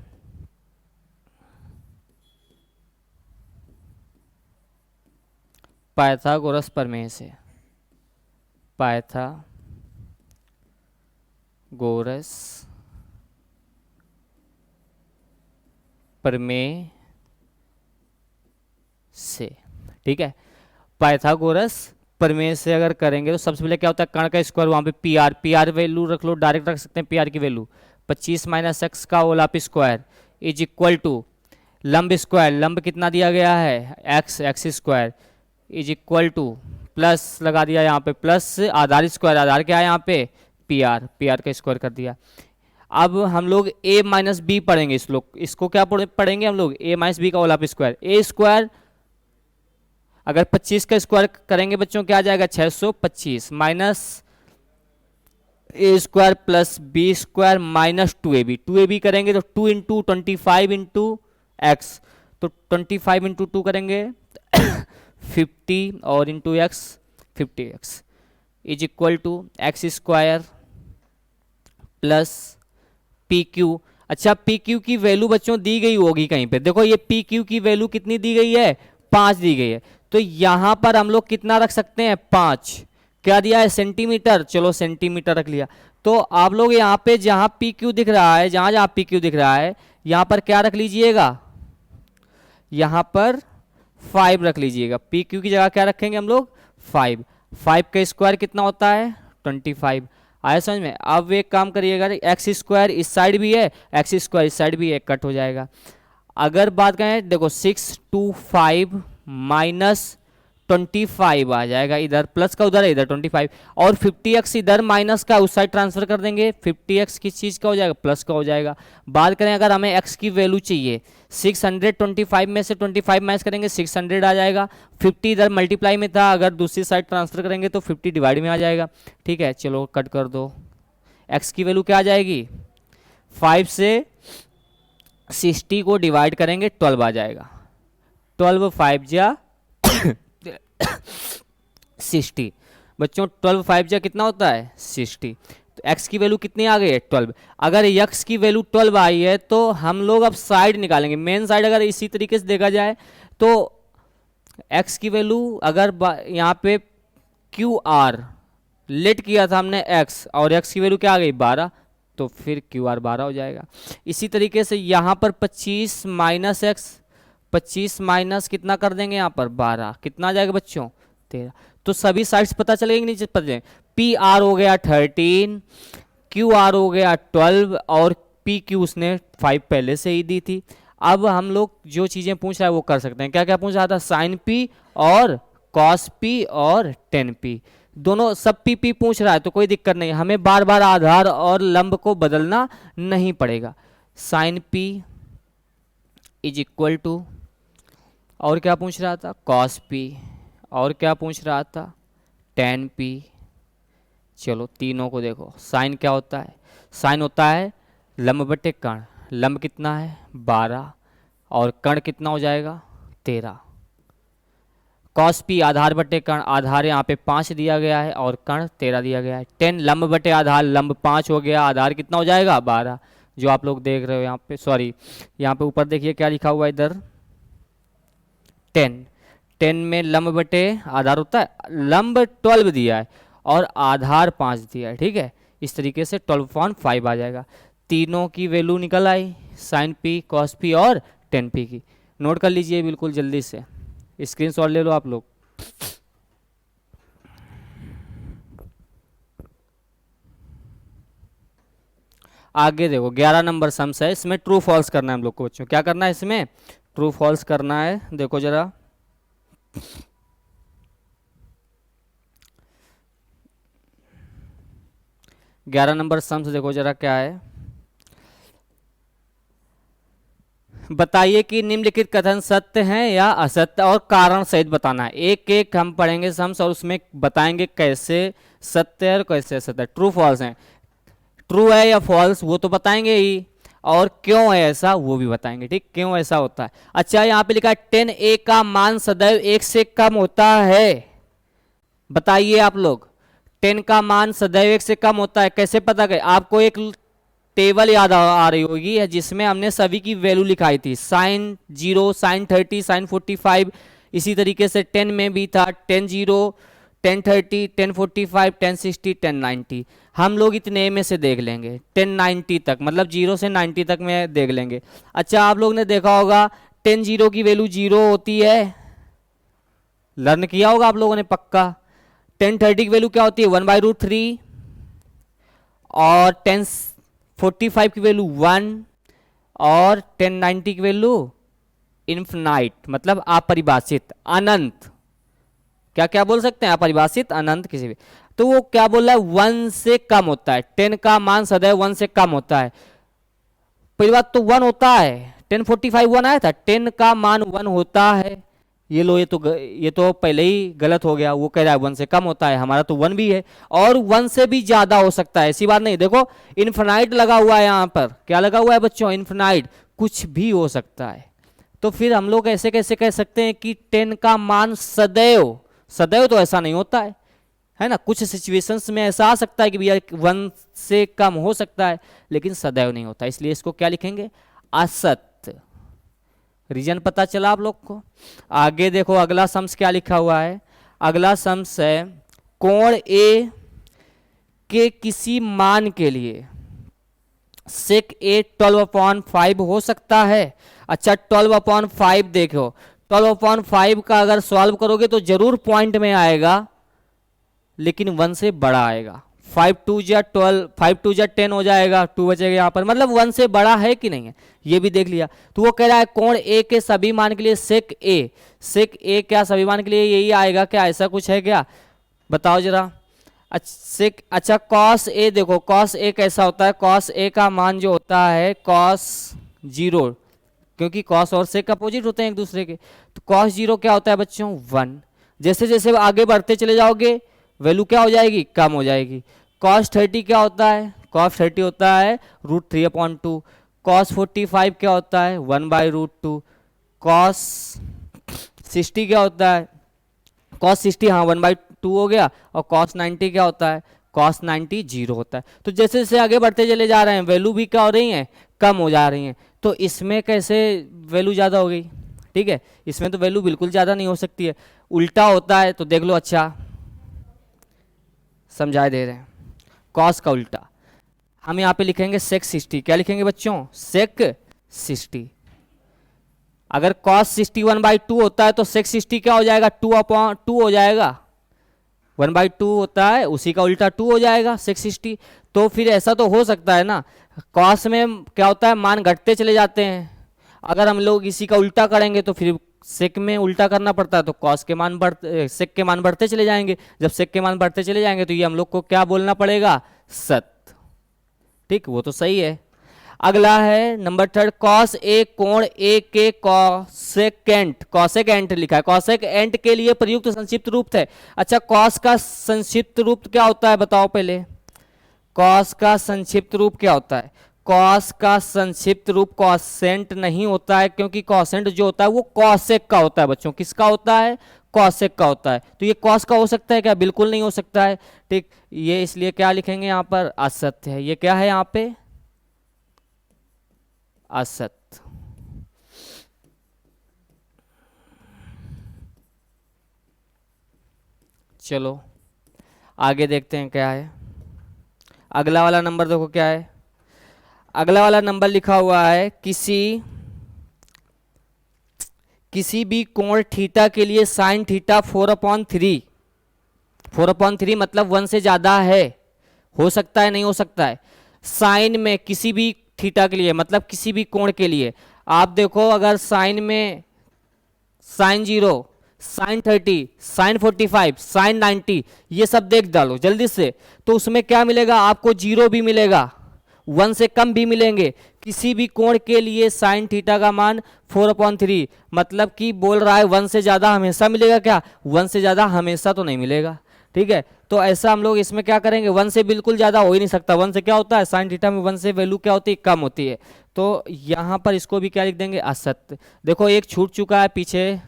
पाइथागोरस प्रमेय से, पाइथागोरस प्रमेय से, ठीक है, पाइथागोरस प्रमेय से अगर करेंगे तो सबसे पहले क्या होता है कर्ण का स्क्वायर, वहाँ पे पी आर वैल्यू रख लो, डायरेक्ट रख सकते हैं पी आर की वैल्यू 25 माइनस एक्स का whole of square is equal to लंब स्क्वायर, लंब कितना दिया गया है X square is equal to plus लगा दिया यहाँ पे प्लस आधार स्क्वायर, आधार क्या है यहाँ पे पी आर का स्क्वायर कर दिया। अब हम लोग a माइनस बी पढ़ेंगे, इसको क्या पढ़ेंगे हम लोग a माइनस बी का whole of square, A square अगर 25 का स्क्वायर करेंगे बच्चों क्या आ जाएगा 625 minus A square plus B square minus 2ab करेंगे तो 2 इंटू 25 इंटू एक्स, तो 25 इंटू 2 करेंगे 50 और into X 50x is equal to X square plus P Q. अच्छा पी क्यू की वैल्यू बच्चों दी गई होगी कहीं पे, देखो ये पी क्यू की वैल्यू कितनी दी गई है 5 दी गई है, तो यहां पर हम लोग कितना रख सकते हैं 5, क्या दिया है सेंटीमीटर, चलो सेंटीमीटर रख लिया। तो आप लोग यहाँ पे जहां पी क्यू दिख रहा है, जहां जहां पी क्यू दिख रहा है यहां पर क्या रख लीजिएगा, यहां पर 5 रख लीजिएगा, पी क्यू की जगह क्या रखेंगे हम लोग 5, 5 का स्क्वायर कितना होता है 25, आया समझ में। अब एक काम करिएगा एक्स स्क्वायर इस साइड भी है एक्स स्क्वायर इस साइड भी है, कट हो जाएगा। अगर बात करें देखो 625 माइनस 25 आ जाएगा इधर, प्लस का उधर है इधर 25, और 50x इधर माइनस का उस साइड ट्रांसफर कर देंगे, 50x किस चीज़ का हो जाएगा, प्लस का हो जाएगा। बात करें अगर हमें x की वैल्यू चाहिए, 625 में से 25 माइनस करेंगे 600 आ जाएगा, 50 इधर मल्टीप्लाई में था, अगर दूसरी साइड ट्रांसफर करेंगे तो 50 डिवाइड में आ जाएगा। ठीक है, चलो कट कर दो। x की वैल्यू क्या आ जाएगी, 5 से 60 को डिवाइड करेंगे 12 आ जाएगा, 12 5 जा 60 बच्चों, 12 5 जा कितना होता है 60। तो x की वैल्यू कितनी आ गई है 12। अगर x की वैल्यू 12 आई है तो हम लोग अब साइड निकालेंगे, मेन साइड अगर इसी तरीके से देखा जाए तो x की वैल्यू अगर यहाँ पे QR लेट किया था हमने x, और x की वैल्यू क्या आ गई 12, तो फिर QR 12 हो जाएगा। इसी तरीके से यहाँ पर 25 माइनस x, 25 माइनस कितना कर देंगे यहाँ पर 12, कितना आ जाएगा बच्चों 13। तो सभी साइड्स पता चलेंगे नहीं पता चलेंगे, PR हो गया 13, QR हो गया 12, और PQ उसने 5 पहले से ही दी थी। अब हम लोग जो चीज़ें पूछ रहा है वो कर सकते हैं। क्या क्या पूछ रहा था, साइन P और कॉस P और टेन P, दोनों सब PP पूछ रहा है तो कोई दिक्कत नहीं, हमें बार बार आधार और लंब को बदलना नहीं पड़ेगा। Sine P is equal to, और क्या पूछ रहा था कॉस P, और क्या पूछ रहा था टेन P। चलो तीनों को देखो, साइन क्या होता है, साइन होता है लंब बटे कर्ण, लंब कितना है 12 और कर्ण कितना हो जाएगा 13। कॉस P आधार बटे कर्ण, आधार यहाँ पे 5 दिया गया है और कर्ण 13 दिया गया है। 10 लंब बटे आधार, लंब 5 हो गया, आधार कितना हो जाएगा 12, जो आप लोग देख रहे हो यहाँ पे, सॉरी यहाँ पे ऊपर देखिए क्या लिखा हुआ है इधर 10, 10 में लंब बटे आधार होता है, लंब 12 दिया है और आधार 5 दिया है। ठीक है, इस तरीके से 12.5 आ जाएगा। तीनों की वैल्यू निकल आई, साइन P, कॉस P और टेन P की। नोट कर लीजिए बिल्कुल जल्दी से, स्क्रीनशॉट ले लो आप लोग। आगे देखो 11 नंबर सम्स है, इसमें ट्रू फॉल्स करना है हम लोग को बच्चों। क्या करना है इसमें, ट्रू फॉल्स करना है। देखो जरा, ग्यारह नंबर सम्स देखो जरा क्या है। बताइए कि निम्नलिखित कथन सत्य हैं या असत्य, और कारण सहित बताना है। एक एक हम पढ़ेंगे सम्स और उसमें बताएंगे कैसे सत्य है और कैसे असत्य है। ट्रू फॉल्स है, ट्रू है या फॉल्स वो तो बताएंगे ही, और क्यों है ऐसा वो भी बताएंगे। ठीक, क्यों ऐसा होता है। अच्छा यहाँ पे लिखा है 10a का मान सदैव 1 से कम होता है। बताइए आप लोग, 10 का मान सदैव 1 से कम होता है, कैसे पता करें। आपको एक टेबल याद आ रही होगी जिसमें हमने सभी की वैल्यू लिखाई थी, साइन 0, साइन 30, साइन 45। इसी तरीके से 10 में भी था 10 0, 10 30, 10 45, 10 60, 10 90। हम लोग इतने में से देख लेंगे 10 90 तक, मतलब 0 से 90 तक में देख लेंगे। अच्छा आप लोग ने देखा होगा 10 0 की वैल्यू 0 होती है, लर्न किया होगा आप लोगों ने पक्का। 10 30 की वैल्यू क्या होती है 1/√3, और 10 45 की वैल्यू 1, और 10 90 की वैल्यू इन्फिनाइट, मतलब अपरिभाषित, अनंत। क्या क्या बोल सकते हैं, अपरिभाषित, अनंत, किसी भी। तो वो क्या बोल रहा है 1 से कम होता है, 10 का मान सदैव 1 से कम होता है। पहली बात तो 1 होता है, 10 45 1 आया था, 10 का मान 1 होता है। ये लो, ये तो पहले ही गलत हो गया, वो कह रहा है 1 से कम होता है, हमारा तो 1 भी है, और 1 से भी ज्यादा हो सकता है, ऐसी बात नहीं। देखो इन्फिनाइट लगा हुआ है यहाँ पर, क्या लगा हुआ है बच्चों, इन्फिनाइट, कुछ भी हो सकता है। तो फिर हम लोग ऐसे कैसे कह सकते हैं कि 10 का मान सदैव, सदैव तो ऐसा नहीं होता है ना, कुछ सिचुएशंस में ऐसा आ सकता है कि भैया 1 से कम हो सकता है, लेकिन सदैव नहीं होता। इसलिए इसको क्या लिखेंगे, असत्य। रीजन पता चला आप लोग को। आगे देखो अगला सम्स क्या लिखा हुआ है। अगला सम्स है कोण ए के किसी मान के लिए सेक ए 12/5 हो सकता है। अच्छा 12/5 देखो, 12/5 का अगर सॉल्व करोगे तो जरूर पॉइंट में आएगा, लेकिन 1 से बड़ा आएगा। 5 2 जा 12, 5 2 जा 10 हो जाएगा, 2 बचेगा यहाँ पर, मतलब 1 से बड़ा है कि नहीं है, ये भी देख लिया। तो वो कह रहा है कोण ए के सभी मान के लिए सेक ए क्या सभी मान के लिए यही आएगा क्या, ऐसा कुछ है क्या, बताओ जरा। अच्छा कॉस ए देखो, कॉस ए कैसा होता है, कॉस ए का मान जो होता है कॉस 0, क्योंकि कॉस और सेक अपोजिट होते हैं एक दूसरे के, तो कॉस 0 क्या होता है बच्चों 1। जैसे जैसे आगे बढ़ते चले जाओगे वैल्यू क्या हो जाएगी, कम हो जाएगी। कॉस 30 क्या होता है, कॉस 30 होता है √3/2। कॉस 45 क्या होता है 1/√2। कॉस 60 क्या होता है, कॉस 60 हाँ 1/2 हो गया। और कॉस 90 क्या होता है, कॉस 90 0 होता है। तो जैसे जैसे आगे बढ़ते चले जा रहे हैं वैल्यू भी क्या हो रही हैं, कम हो जा रही हैं। तो इसमें कैसे वैल्यू ज़्यादा हो गई, ठीक है, इसमें तो वैल्यू बिल्कुल ज़्यादा नहीं हो सकती है, उल्टा होता है। तो देख लो, अच्छा समझाए दे रहे हैं, कॉस का उल्टा हम यहाँ पे लिखेंगे सेक 60। क्या लिखेंगे बच्चों, सेक 60। अगर कॉस 60 1/2 होता है तो सेक 60 क्या हो जाएगा, 2/2 हो जाएगा। 1/2 होता है उसी का उल्टा 2 हो जाएगा सेक 60। तो फिर ऐसा तो हो सकता है ना, कॉस में क्या होता है मान घटते चले जाते हैं, अगर हम लोग इसी का उल्टा करेंगे तो फिर सेक में उल्टा करना पड़ता है, तो कॉस के मान बढ़ते, सेक के मान बढ़ते चले जाएंगे। जब सेक के मान बढ़ते चले जाएंगे तो ये हम लोग को क्या बोलना पड़ेगा, सत्य, ठीक, वो तो सही है। अगला है नंबर 3, कॉस ए कोण ए के कॉसेकेंट लिखा है, कॉसेकेंट के लिए प्रयुक्त संक्षिप्त रूप है। अच्छा कॉस का संक्षिप्त रूप क्या होता है बताओ पहले, कॉस का संक्षिप्त रूप क्या होता है, कॉस का संक्षिप्त रूप कॉसेंट नहीं होता है, क्योंकि कॉसेंट जो होता है वो कॉसेक का होता है बच्चों, किसका होता है, कॉसेक का होता है। तो ये कॉस का हो सकता है क्या, बिल्कुल नहीं हो सकता है, ठीक, ये इसलिए क्या लिखेंगे यहाँ पर, असत्य है। ये क्या है यहाँ पे, असत्य। चलो आगे देखते हैं क्या है। अगला वाला नंबर देखो क्या है, अगला वाला नंबर लिखा हुआ है किसी भी कोण थीटा के लिए साइन थीटा 4/3 मतलब 1 से ज्यादा है, हो सकता है नहीं हो सकता है। साइन में किसी भी थीटा के लिए मतलब किसी भी कोण के लिए, आप देखो अगर साइन में साइन 0, साइन 30, साइन 45, साइन 90 ये सब देख डालो जल्दी से, तो उसमें क्या मिलेगा आपको, 0 भी मिलेगा, 1 से कम भी मिलेंगे। किसी भी कोण के लिए साइन थीटा का मान 4/3 मतलब कि बोल रहा है 1 से ज़्यादा हमेशा मिलेगा क्या, 1 से ज़्यादा हमेशा तो नहीं मिलेगा, ठीक है। तो ऐसा हम लोग इसमें क्या करेंगे, 1 से बिल्कुल ज़्यादा हो ही नहीं सकता, 1 से क्या होता है, साइन थीटा में 1 से वैल्यू क्या होती है, कम होती है। तो यहाँ पर इसको भी क्या लिख देंगे, असत्य। देखो एक छूट चुका है पीछे,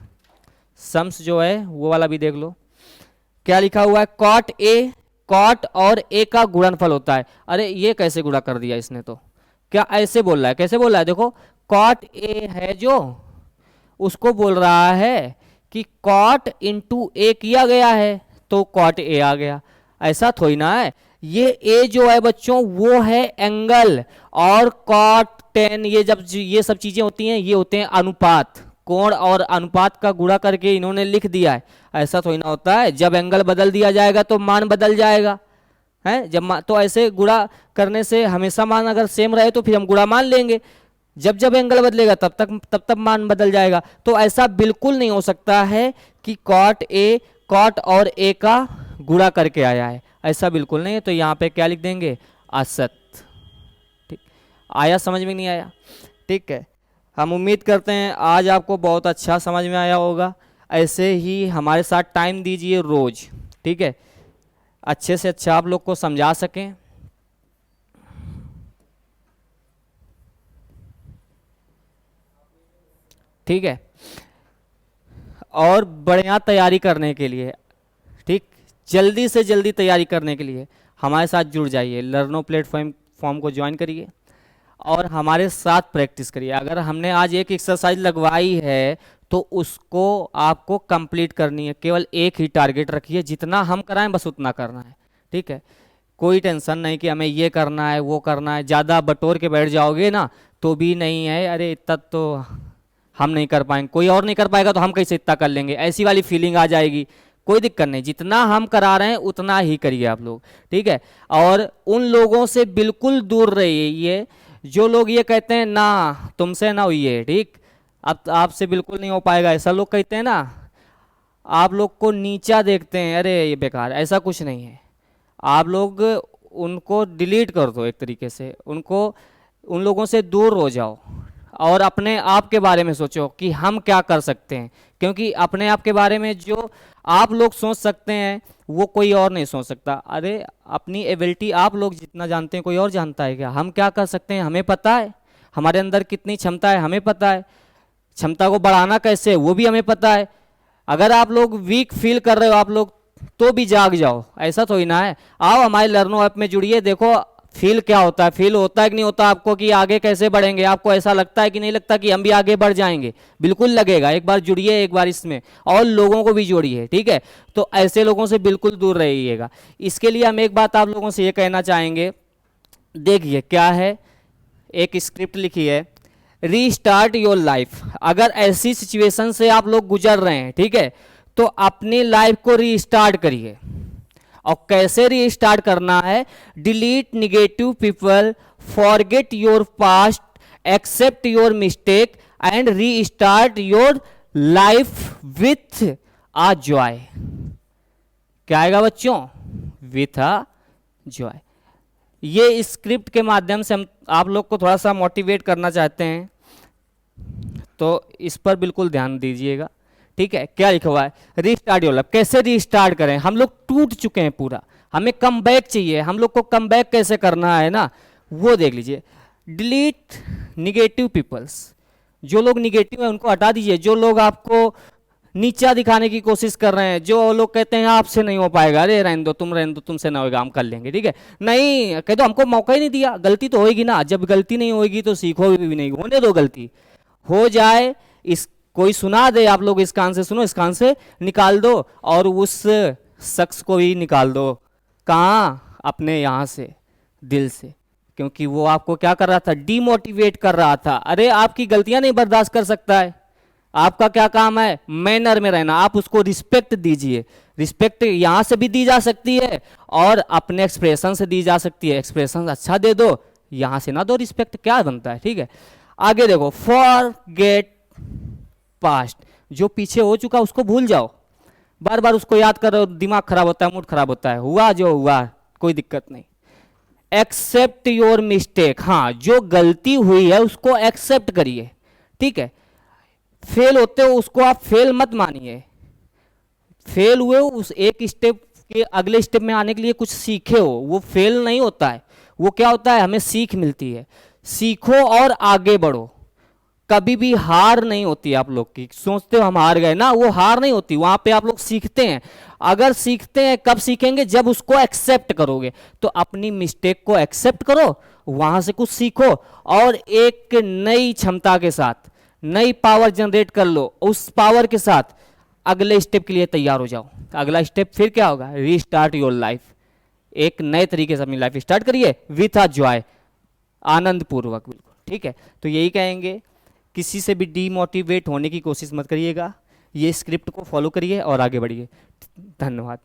सम्स जो है वो वाला भी देख लो, क्या लिखा हुआ है, कॉट और ए का गुणनफल होता है। अरे ये कैसे गुणा कर दिया इसने, तो क्या ऐसे बोल रहा है, कैसे बोल रहा है, देखो कॉट ए है जो, उसको बोल रहा है कि कॉट इंटू ए किया गया है तो कॉट ए आ गया, ऐसा थोड़ी ना है। ये ए जो है बच्चों वो है एंगल, और कॉट 10 ये जब ये सब चीजें होती हैं ये होते हैं अनुपात, कोण और अनुपात का गुणा करके इन्होंने लिख दिया है, ऐसा थोड़ी ना होता है। जब एंगल बदल दिया जाएगा तो मान बदल जाएगा, है जब तो ऐसे गुणा करने से हमेशा मान अगर सेम रहे तो फिर हम गुणा मान लेंगे, जब जब एंगल बदलेगा तब मान बदल जाएगा। तो ऐसा बिल्कुल नहीं हो सकता है कि कॉट और ए का गुणा करके आया है, ऐसा बिल्कुल नहीं है। तो यहाँ पे क्या लिख देंगे, असत्य, ठीक, आया समझ में नहीं आया, ठीक है। हम उम्मीद करते हैं आज आपको बहुत अच्छा समझ में आया होगा, ऐसे ही हमारे साथ टाइम दीजिए रोज, ठीक है, अच्छे से अच्छा आप लोग को समझा सकें। ठीक है, और बढ़िया तैयारी करने के लिए, ठीक, जल्दी से जल्दी तैयारी करने के लिए हमारे साथ जुड़ जाइए, लर्नो प्लेटफॉर्म को ज्वाइन करिए और हमारे साथ प्रैक्टिस करिए। अगर हमने आज एक एक्सरसाइज लगवाई है तो उसको आपको कंप्लीट करनी है, केवल एक ही टारगेट रखिए, जितना हम कराएं बस उतना करना है, ठीक है। कोई टेंशन नहीं कि हमें ये करना है वो करना है, ज़्यादा बटोर के बैठ जाओगे ना तो भी नहीं है, अरे इतना तो हम नहीं कर पाएंगे, कोई और नहीं कर पाएगा तो हम कैसे इतना कर लेंगे, ऐसी वाली फीलिंग आ जाएगी। कोई दिक्कत नहीं, जितना हम करा रहे हैं उतना ही करिए आप लोग, ठीक है। और उन लोगों से बिल्कुल दूर रहिए जो लोग ये कहते हैं ना तुमसे ना हुई है, ठीक, अब आपसे बिल्कुल नहीं हो पाएगा, ऐसा लोग कहते हैं ना, आप लोग को नीचा देखते हैं, अरे ये बेकार, ऐसा कुछ नहीं है। आप लोग उनको डिलीट कर दो, एक तरीके से उनको, उन लोगों से दूर हो जाओ और अपने आप के बारे में सोचो कि हम क्या कर सकते हैं, क्योंकि अपने आप के बारे में जो आप लोग सोच सकते हैं वो कोई और नहीं सोच सकता। अरे अपनी एबिलिटी आप लोग जितना जानते हैं कोई और जानता है क्या? हम क्या कर सकते हैं हमें पता है, हमारे अंदर कितनी क्षमता है हमें पता है, क्षमता को बढ़ाना कैसे है वो भी हमें पता है। अगर आप लोग वीक फील कर रहे हो आप लोग तो भी जाग जाओ, ऐसा थोड़ी ना है। आओ हमारे लर्नो ऐप में जुड़िए, देखो फील क्या होता है, फील होता है कि नहीं होता आपको कि आगे कैसे बढ़ेंगे, आपको ऐसा लगता है कि नहीं लगता कि हम भी आगे बढ़ जाएंगे? बिल्कुल लगेगा। एक बार जुड़िए, एक बार इसमें और लोगों को भी जोड़िए, ठीक है। तो ऐसे लोगों से बिल्कुल दूर रहिएगा। इसके लिए हम एक बात आप लोगों से ये कहना चाहेंगे, देखिए क्या है, एक स्क्रिप्ट लिखी है, रीस्टार्ट योर लाइफ। अगर ऐसी सिचुएशन से आप लोग गुजर रहे हैं, ठीक है, तो अपनी लाइफ को रीस्टार्ट करिए। और कैसे रीस्टार्ट करना है? Delete negative people, forget your past, accept your mistake and restart your life with a joy. क्या आएगा बच्चों? With a joy. ये स्क्रिप्ट के माध्यम से हम आप लोग को थोड़ा सा मोटिवेट करना चाहते हैं, तो इस पर बिल्कुल ध्यान दीजिएगा, ठीक है। क्या लिखा हुआ है? Restart your life. कैसे रीस्टार्ट करें? हम लोग टूट चुके हैं पूरा, हमें कम बैक चाहिए, हम लोग को कम बैक कैसे करना है ना, वो देख लीजिए। डिलीट निगेटिव पीपल्स, जो लोग निगेटिव है उनको हटा दीजिए, जो लोग आपको नीचा दिखाने की कोशिश कर रहे हैं, जो लोग कहते हैं आपसे नहीं हो पाएगा, अरे रहने दो तुम, रहने दो, तुमसे ना होगा, हम कर लेंगे, ठीक है, नहीं कह दो, हमको मौका ही नहीं दिया, गलती तो होगी ना, जब गलती नहीं होगी तो सीखोगे भी नहीं, होने दो, गलती हो जाए, इस कोई सुना दे, आप लोग इस कान से सुनो, इस कान से निकाल दो, और उस शख्स को भी निकाल दो। कहाँ? अपने यहाँ से, दिल से, क्योंकि वो आपको क्या कर रहा था? डीमोटिवेट कर रहा था। अरे आपकी गलतियां नहीं बर्दाश्त कर सकता है, आपका क्या काम है? मैनर में रहना, आप उसको रिस्पेक्ट दीजिए। रिस्पेक्ट यहाँ से भी दी जा सकती है और अपने एक्सप्रेशन से दी जा सकती है। एक्सप्रेशन अच्छा दे दो, यहाँ से ना दो रिस्पेक्ट, क्या बनता है, ठीक है। आगे देखो, फॉरगेट पास्ट, जो पीछे हो चुका उसको भूल जाओ, बार बार उसको याद करो, दिमाग खराब होता है, मूड खराब होता है, हुआ जो हुआ, कोई दिक्कत नहीं। एक्सेप्ट योर मिस्टेक, हाँ जो गलती हुई है उसको एक्सेप्ट करिए, ठीक है। फेल होते हो उसको आप फेल मत मानिए, फेल हुए हो उस एक स्टेप के अगले स्टेप में आने के लिए कुछ सीखे हो, वो फेल नहीं होता है, वो क्या होता है? हमें सीख मिलती है। सीखो और आगे बढ़ो, कभी भी हार नहीं होती आप लोग की। सोचते हो हम हार गए ना, वो हार नहीं होती, वहां पे आप लोग सीखते हैं। अगर सीखते हैं, कब सीखेंगे? जब उसको एक्सेप्ट करोगे। तो अपनी मिस्टेक को एक्सेप्ट करो, वहां से कुछ सीखो और एक नई क्षमता के साथ नई पावर जनरेट कर लो, उस पावर के साथ अगले स्टेप के लिए तैयार हो जाओ। अगला स्टेप फिर क्या होगा? Restart your life. एक नए तरीके से अपनी लाइफ स्टार्ट करिए विथ अ जॉय, आनंद पूर्वक, बिल्कुल, ठीक है। तो यही कहेंगे, किसी से भी डीमोटिवेट होने की कोशिश मत करिएगा, ये स्क्रिप्ट को फॉलो करिए और आगे बढ़िए। धन्यवाद।